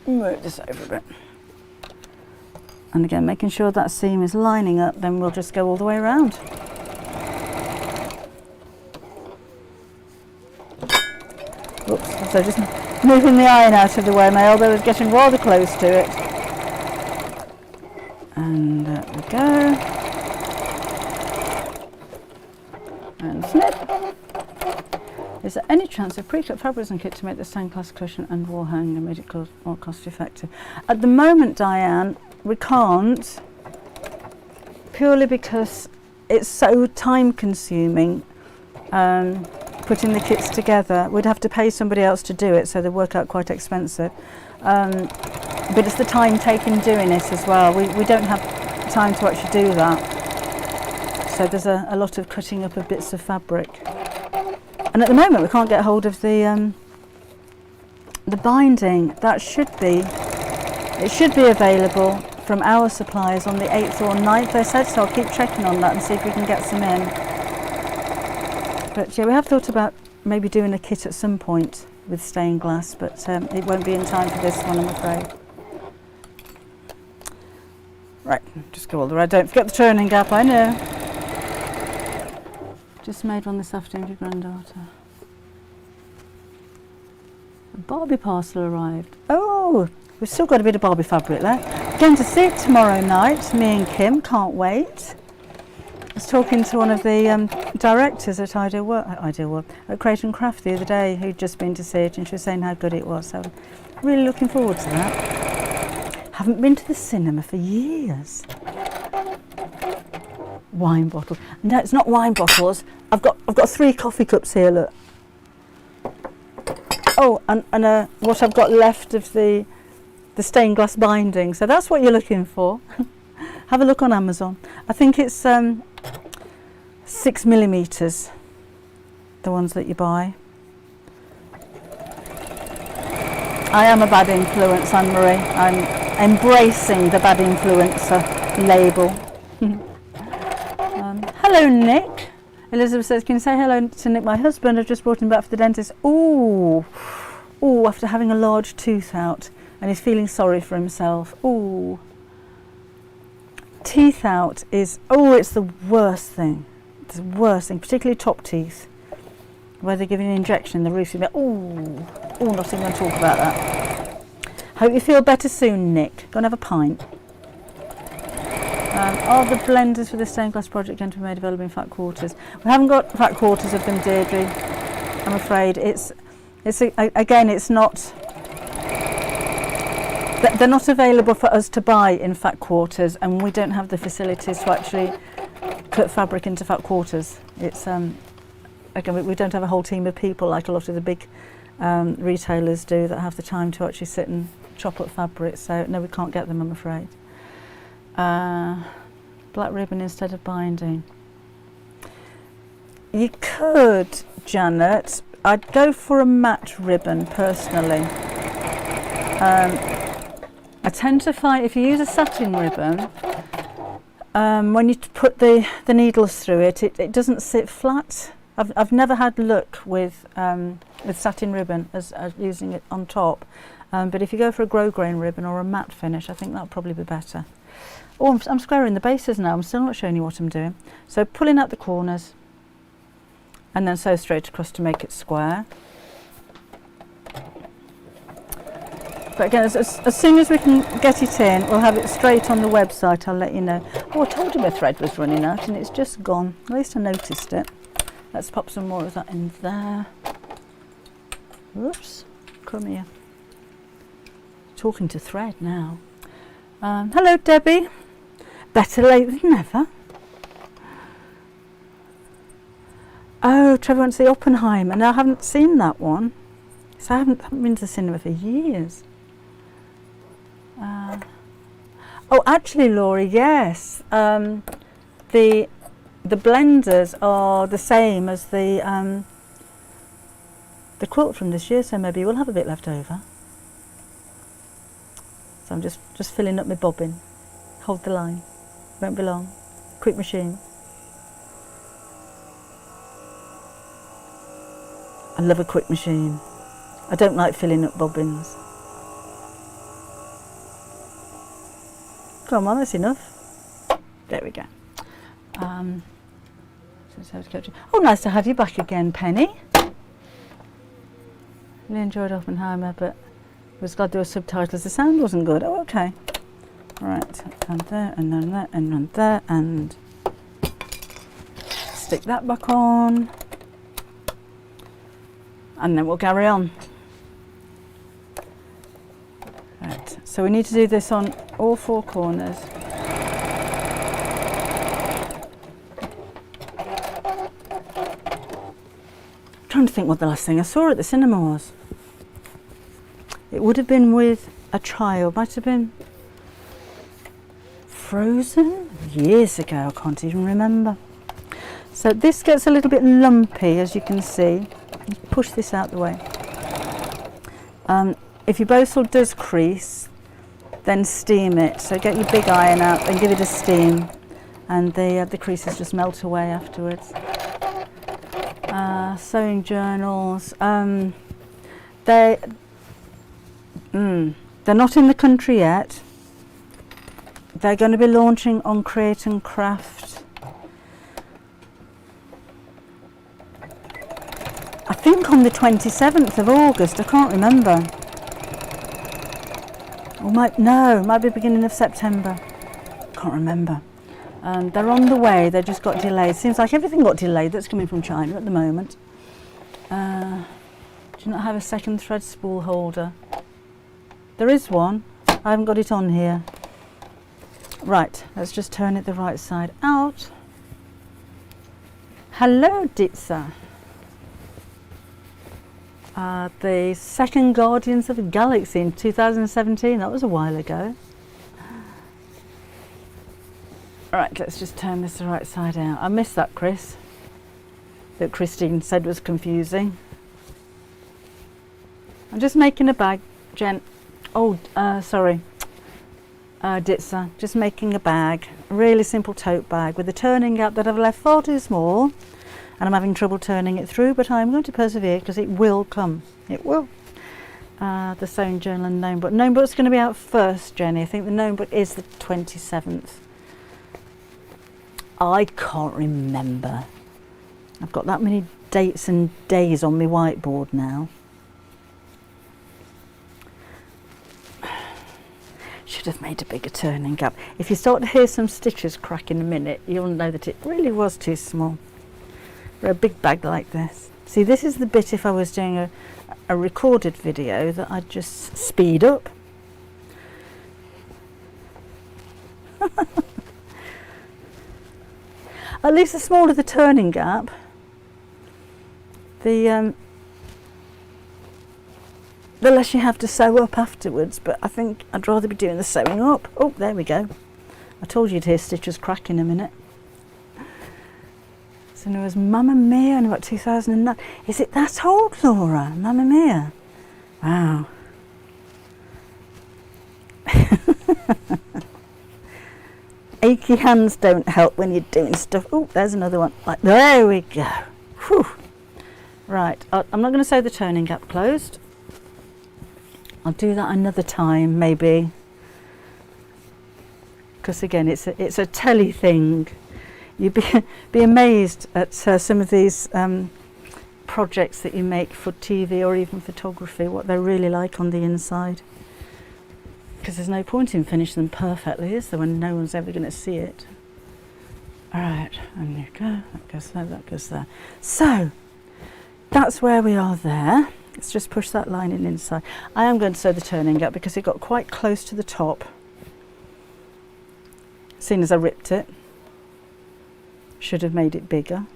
Speaker 1: Move this over a bit. And again, making sure that seam is lining up, then we'll just go all the way around. Oops, So just moving the iron out of the way. My elbow is getting rather close to it. And there we go. And snip. Is there any chance of pre-cut fabrics and kit to make the stained glass cushion and wall hanger made it more cost effective? At the moment, Diane, we can't, purely because it's so time consuming putting the kits together. We'd have to pay somebody else to do it, so they work out quite expensive. But it's the time taken doing it as well. We don't have time to actually do that. So there's a lot of cutting up of bits of fabric. And at the moment we can't get hold of the binding. It should be available from our suppliers on the 8th or 9th, they said, so I'll keep checking on that and see if we can get some in. But yeah, we have thought about maybe doing a kit at some point with stained glass, but it won't be in time for this one, I'm afraid. Right, just go all the way. Don't forget the turning gap, I know. Just made one this afternoon for your granddaughter. A Barbie parcel arrived. Oh, we've still got a bit of Barbie fabric left. Going to see it tomorrow night, me and Kim, can't wait. I was talking to one of the directors at at Crate and Craft the other day, who'd just been to see it, and she was saying how good it was, so really looking forward to that. Haven't been to the cinema for years. Wine bottle. No, it's not wine bottles. I've got 3 coffee cups here, look. Oh, and what I've got left of the stained glass binding. So that's what you're looking for. Have a look on Amazon. I think it's 6mm, the ones that you buy. I am a bad influence, Anne-Marie. I'm embracing the bad influencer label. Hello, Nick. Elizabeth says, can you say hello to Nick, my husband? I've just brought him back for the dentist. Ooh, after having a large tooth out, and he's feeling sorry for himself. Ooh. Teeth out is, it's the worst thing. It's the worst thing, particularly top teeth, where they give you an injection in the roof. Not even going to talk about that. Hope you feel better soon, Nick. Go and have a pint. Are the blenders for the stained glass project going to be made available in fat quarters? We haven't got fat quarters of them, Deirdre, I'm afraid. Again, it's not, they're not available for us to buy in fat quarters, and we don't have the facilities to actually cut fabric into fat quarters. It's again, we don't have a whole team of people like a lot of the big retailers do that have the time to actually sit and chop up fabric, so no, we can't get them, I'm afraid. Black ribbon instead of binding. You could, Janet. I'd go for a matte ribbon personally. I tend to find if you use a satin ribbon, when you put the needles through it, it doesn't sit flat. I've never had luck with satin ribbon as using it on top, but if you go for a grosgrain ribbon or a matte finish, I think that'll probably be better. Oh, I'm squaring the bases now. I'm still not showing you what I'm doing. So pulling out the corners and then sew straight across to make it square. But again, as soon as we can get it in, we'll have it straight on the website. I'll let you know. Oh, I told you my thread was running out and it's just gone. At least I noticed it. Let's pop some more of that in there. Whoops, come here. Talking to thread now. Hello, Debbie. Better late than never. Oh, Trevor went to the Oppenheimer. Now I haven't seen that one. So I haven't been to the cinema for years. Oh, actually, Laurie, yes. The blenders are the same as the quilt from this year, so maybe we'll have a bit left over. So I'm just filling up my bobbin. Hold the line. Won't be long. Quick machine. I love a quick machine. I don't like filling up bobbins. Come on, that's enough. There we go. Oh, nice to have you back again, Penny. Really enjoyed Oppenheimer, but was glad there were subtitles. The sound wasn't good. Oh, okay. Right, and there, and then there, and then there, and stick that back on. And then we'll carry on. Right, so we need to do this on all four corners. I'm trying to think what the last thing I saw at the cinema was. It would have been with a child, might have been Frozen? Years ago, I can't even remember. So this gets a little bit lumpy, as you can see. Push this out the way. If your bosal does crease, then steam it. So get your big iron out and give it a steam, and the creases just melt away afterwards. Sewing journals. They're not in the country yet. They're going to be launching on Create and Craft. I think on the 27th of August, I can't remember. Or might be beginning of September. Can't remember. They're on the way, they just got delayed. Seems like everything got delayed that's coming from China at the moment. Do you not have a second thread spool holder? There is one. I haven't got it on here. Right, let's just turn it the right side out. Hello, Ditsa. The second Guardians of the Galaxy in 2017, that was a while ago. Right, let's just turn this the right side out. I missed that, Chris, that Christine said was confusing. I'm just making a bag, Jen. Oh, sorry. Ditsa, just making a bag, a really simple tote bag with a turning gap that I've left far too small, and I'm having trouble turning it through, but I'm going to persevere because it will come. It will. The sewing journal and gnome book. Gnome book's going to be out first, Jenny. I think the gnome book is the 27th. I can't remember. I've got that many dates and days on my whiteboard now. Should have made a bigger turning gap. If you start to hear some stitches crack in a minute, you'll know that it really was too small for a big bag like this. See, this is the bit if I was doing a recorded video that I'd just speed up. At least the smaller the turning gap, the less you have to sew up afterwards, but I think I'd rather be doing the sewing up. Oh, there we go. I told you you'd hear stitches crack in a minute. So there was Mamma Mia in about 2009. Is it that old, Laura? Mamma Mia? Wow. Achy hands don't help when you're doing stuff. Oh, there's another one. Like, there we go. Whew. Right, I'm not going to sew the turning gap closed. I'll do that another time, maybe. Because again, it's a telly thing. You'd be amazed at some of these projects that you make for TV or even photography, what they're really like on the inside. Because there's no point in finishing them perfectly, is there, when no one's ever going to see it? All right, and you go, that goes there, that goes there. So, that's where we are there. Let's just push that line in inside. I am going to sew the turning gap because it got quite close to the top, seeing as I ripped it. Should have made it bigger.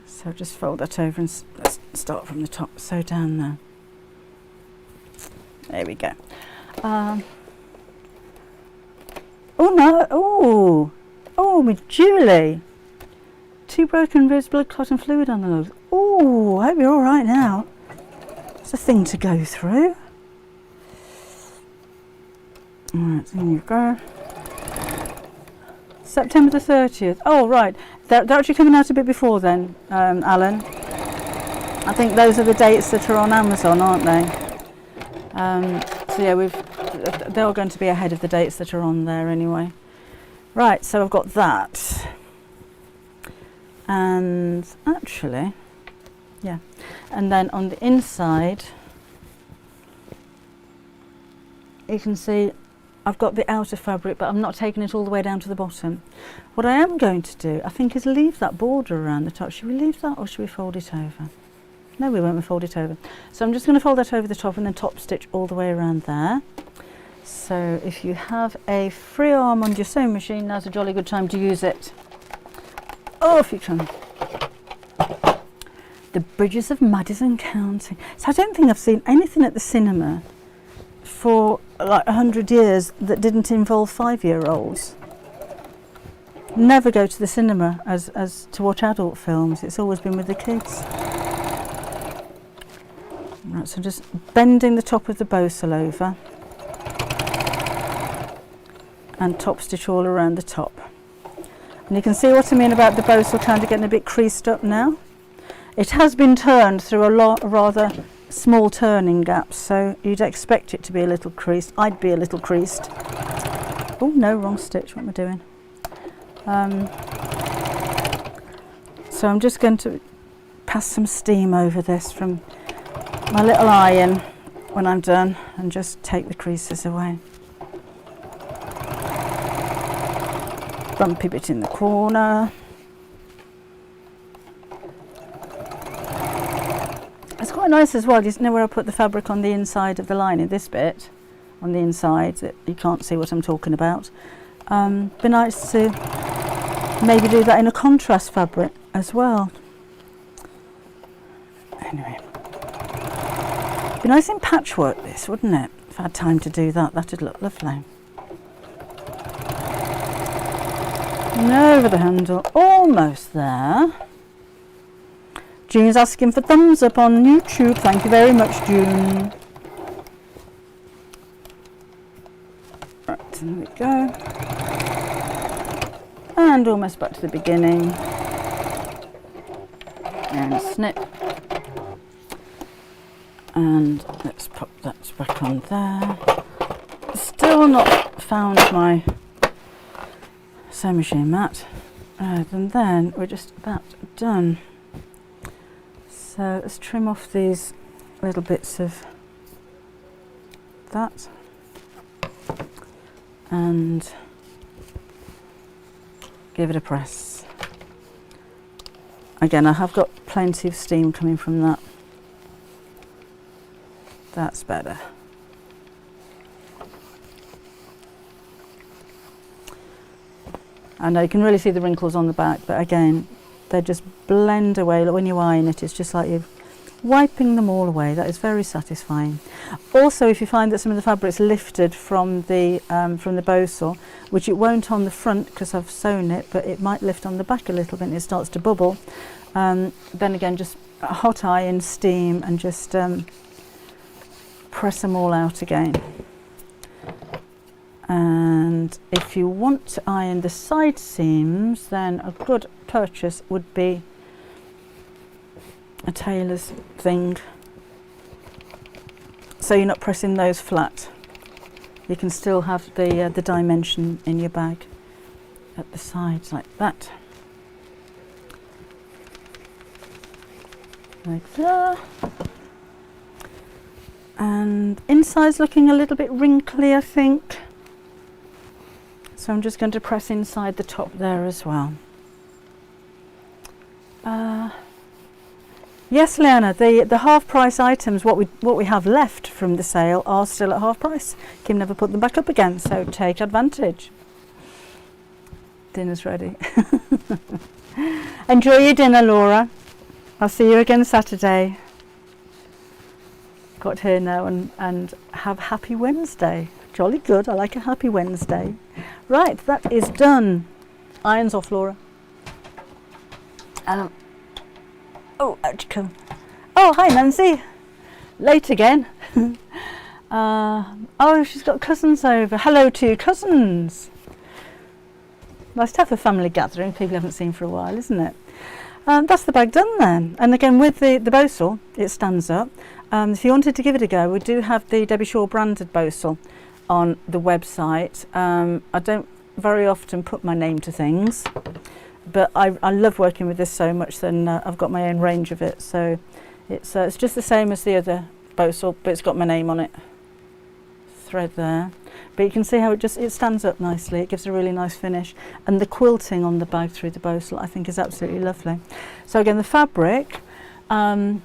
Speaker 1: So just fold that over and let's start from the top. Sew down there. There we go. Oh no! Oh, my Julie! 2 broken ribs, blood clot and fluid on the nose. Oh, I hope you're all right now. It's a thing to go through. All right, there you go. September the 30th. Oh, right. They're actually coming out a bit before then, Alan. I think those are the dates that are on Amazon, aren't they? So yeah, they're going to be ahead of the dates that are on there anyway. Right, so I've got that. And actually, Yeah, and then on the inside you can see I've got the outer fabric, but I'm not taking it all the way down to the bottom. What I am going to do, I think, is leave that border around the top. Should we leave that, or should we fold it over? No, we won't. We'll fold it over. So I'm just going to fold that over the top and then top stitch all the way around there. So if you have a free arm on your sewing machine, now's a jolly good time to use it. Oh, if you can. The Bridges of Madison County. So I don't think I've seen anything at the cinema for like 100 years that didn't involve 5-year-olds. Never go to the cinema as to watch adult films. It's always been with the kids. Right, so just bending the top of the bosal over and top stitch all around the top. And you can see what I mean about the bosal kind of getting a bit creased up now. It has been turned through a rather small turning gaps, so you'd expect it to be a little creased. I'd be a little creased. Oh no, wrong stitch, what am I doing? So I'm just going to pass some steam over this from my little iron when I'm done and just take the creases away. Bumpy bit in the corner. It's quite nice as well, you know where I put the fabric on the inside of the lining, this bit on the inside, that you can't see what I'm talking about. Be nice to maybe do that in a contrast fabric as well. Anyway, be nice in patchwork this, wouldn't it? If I had time to do that, that'd look lovely. And over the handle, almost there. June's asking for thumbs up on YouTube. Thank you very much, June. Right, there we go. And almost back to the beginning. And snip. And let's pop that back on there. Still not found my sewing machine mat. And then we're just about done. So let's trim off these little bits of that and give it a press. Again, I have got plenty of steam coming from that. That's better. I know you can really see the wrinkles on the back, but again, they just blend away. Like when you iron it, it's just like you're wiping them all away. That is very satisfying. Also, if you find that some of the fabric's lifted from the bosal, which it won't on the front because I've sewn it, but it might lift on the back a little bit and it starts to bubble, then again, just a hot iron, steam, and just press them all out again. And if you want to iron the side seams, then a good purchase would be a tailor's thing, so you're not pressing those flat. You can still have the dimension in your bag at the sides like that, like that. And inside's looking a little bit wrinkly, I think. So I'm just going to press inside the top there as well. Yes, Leanna, the half price items, what we have left from the sale, are still at half price. Kim never put them back up again, so take advantage. Dinner's ready. Enjoy your dinner, Laura. I'll see you again Saturday. Got here now and have happy Wednesday. Jolly good, I like a happy Wednesday. Right, that is done. Irons off, Laura. Oh, out you come. Oh, hi Nancy. Late again. Oh, she's got cousins over. Hello to your cousins. Nice to have a family gathering people haven't seen for a while, isn't it? That's the bag done then. And again, with the bosal, it stands up. If you wanted to give it a go, we do have the Debbie Shaw branded bosal on the website. I don't very often put my name to things, but I love working with this so much, then I've got my own range of it. So it's just the same as the other Bosal, but it's got my name on it. Thread there, but you can see how it stands up nicely. It gives a really nice finish, and the quilting on the bag through the Bosal I think is absolutely lovely. So again, the fabric won't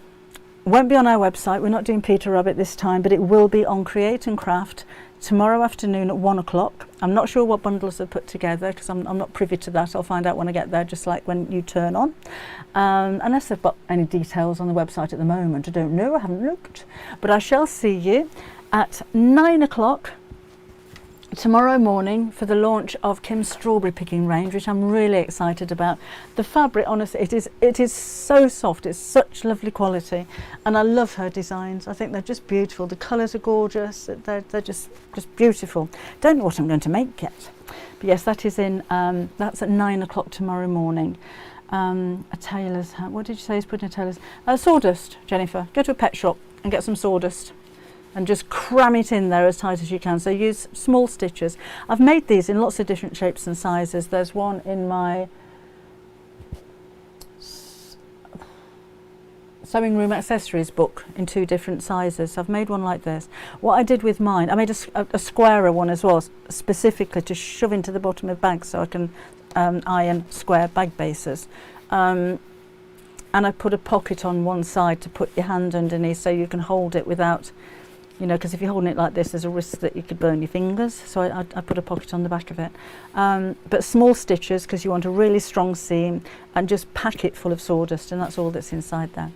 Speaker 1: be on our website. We're not doing Peter Rabbit this time, but it will be on Create and Craft tomorrow afternoon at 1 o'clock. I'm not sure what bundles are put together because I'm not privy to that. I'll find out when I get there, just like when you turn on. Unless they've got any details on the website at the moment. I don't know, I haven't looked. But I shall see you at 9 o'clock tomorrow morning for the launch of Kim's strawberry picking range, which I'm really excited about. The fabric, honestly, it is so soft. It's such lovely quality, and I love her designs. I think they're just beautiful. The colours are gorgeous. They're just beautiful. Don't know what I'm going to make yet, but yes, that is in. That's at 9 o'clock tomorrow morning. A tailor's. What did you say is put in a tailor's? Sawdust, Jennifer. Go to a pet shop and get some sawdust, and just cram it in there as tight as you can. So use small stitches. I've made these in lots of different shapes and sizes. There's one in my sewing room accessories book in 2 different sizes. So I've made one like this. What I did with mine, I made a squarer one as well, specifically to shove into the bottom of bags so I can iron square bag bases. And I put a pocket on one side to put your hand underneath so you can hold it without, you know, because if you're holding it like this, there's a risk that you could burn your fingers. So I put a pocket on the back of it. But small stitches, because you want a really strong seam, and just pack it full of sawdust, and that's all that's inside there.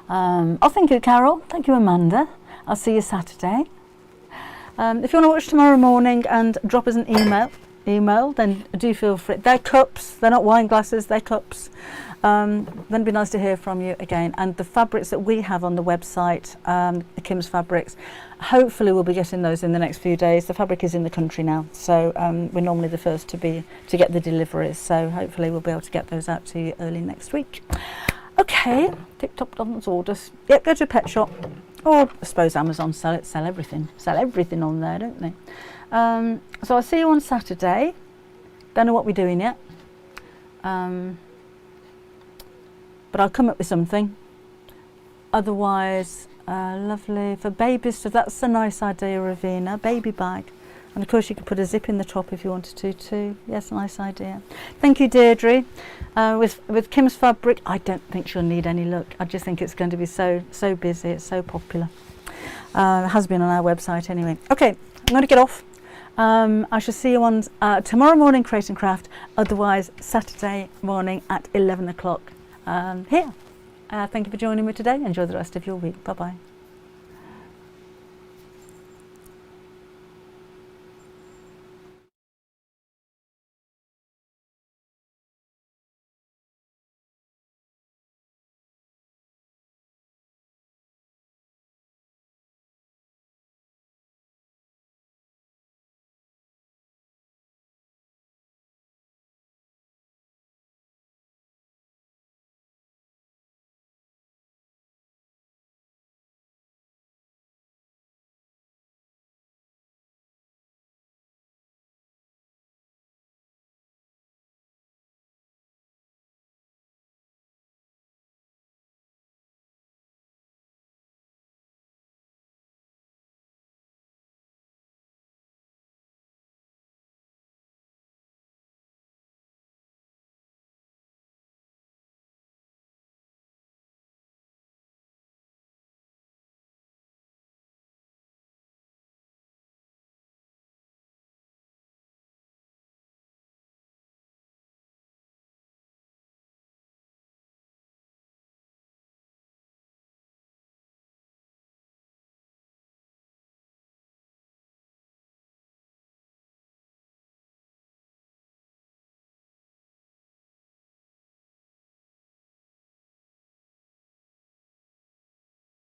Speaker 1: Oh, thank you, Carol. Thank you, Amanda. I'll see you Saturday. If you want to watch tomorrow morning and drop us an email, then do feel free. They're cups. They're not wine glasses. They're cups. Then it'd be nice to hear from you again. And the fabrics that we have on the website, the Kim's fabrics, hopefully we'll be getting those in the next few days. The fabric is in the country now, so we're normally the first to get the deliveries. So hopefully we'll be able to get those out to you early next week. Okay, tip-top doesn't sawdust. Yep, go to a pet shop, or I suppose Amazon sell everything on there, don't they? So I'll see you on Saturday. Don't know what we're doing yet. But I'll come up with something. Otherwise, lovely for babies. So that's a nice idea, Ravina. Baby bag, and of course you could put a zip in the top if you wanted to too. Yes, nice idea. Thank you, Deirdre. With Kim's fabric, I don't think she'll need any look. I just think it's going to be so busy. It's so popular. It has been on our website anyway. Okay, I'm going to get off. I shall see you on tomorrow morning, Create and Craft. Otherwise, Saturday morning at 11 o'clock. Here. Thank you for joining me today. Enjoy the rest of your week. Bye bye.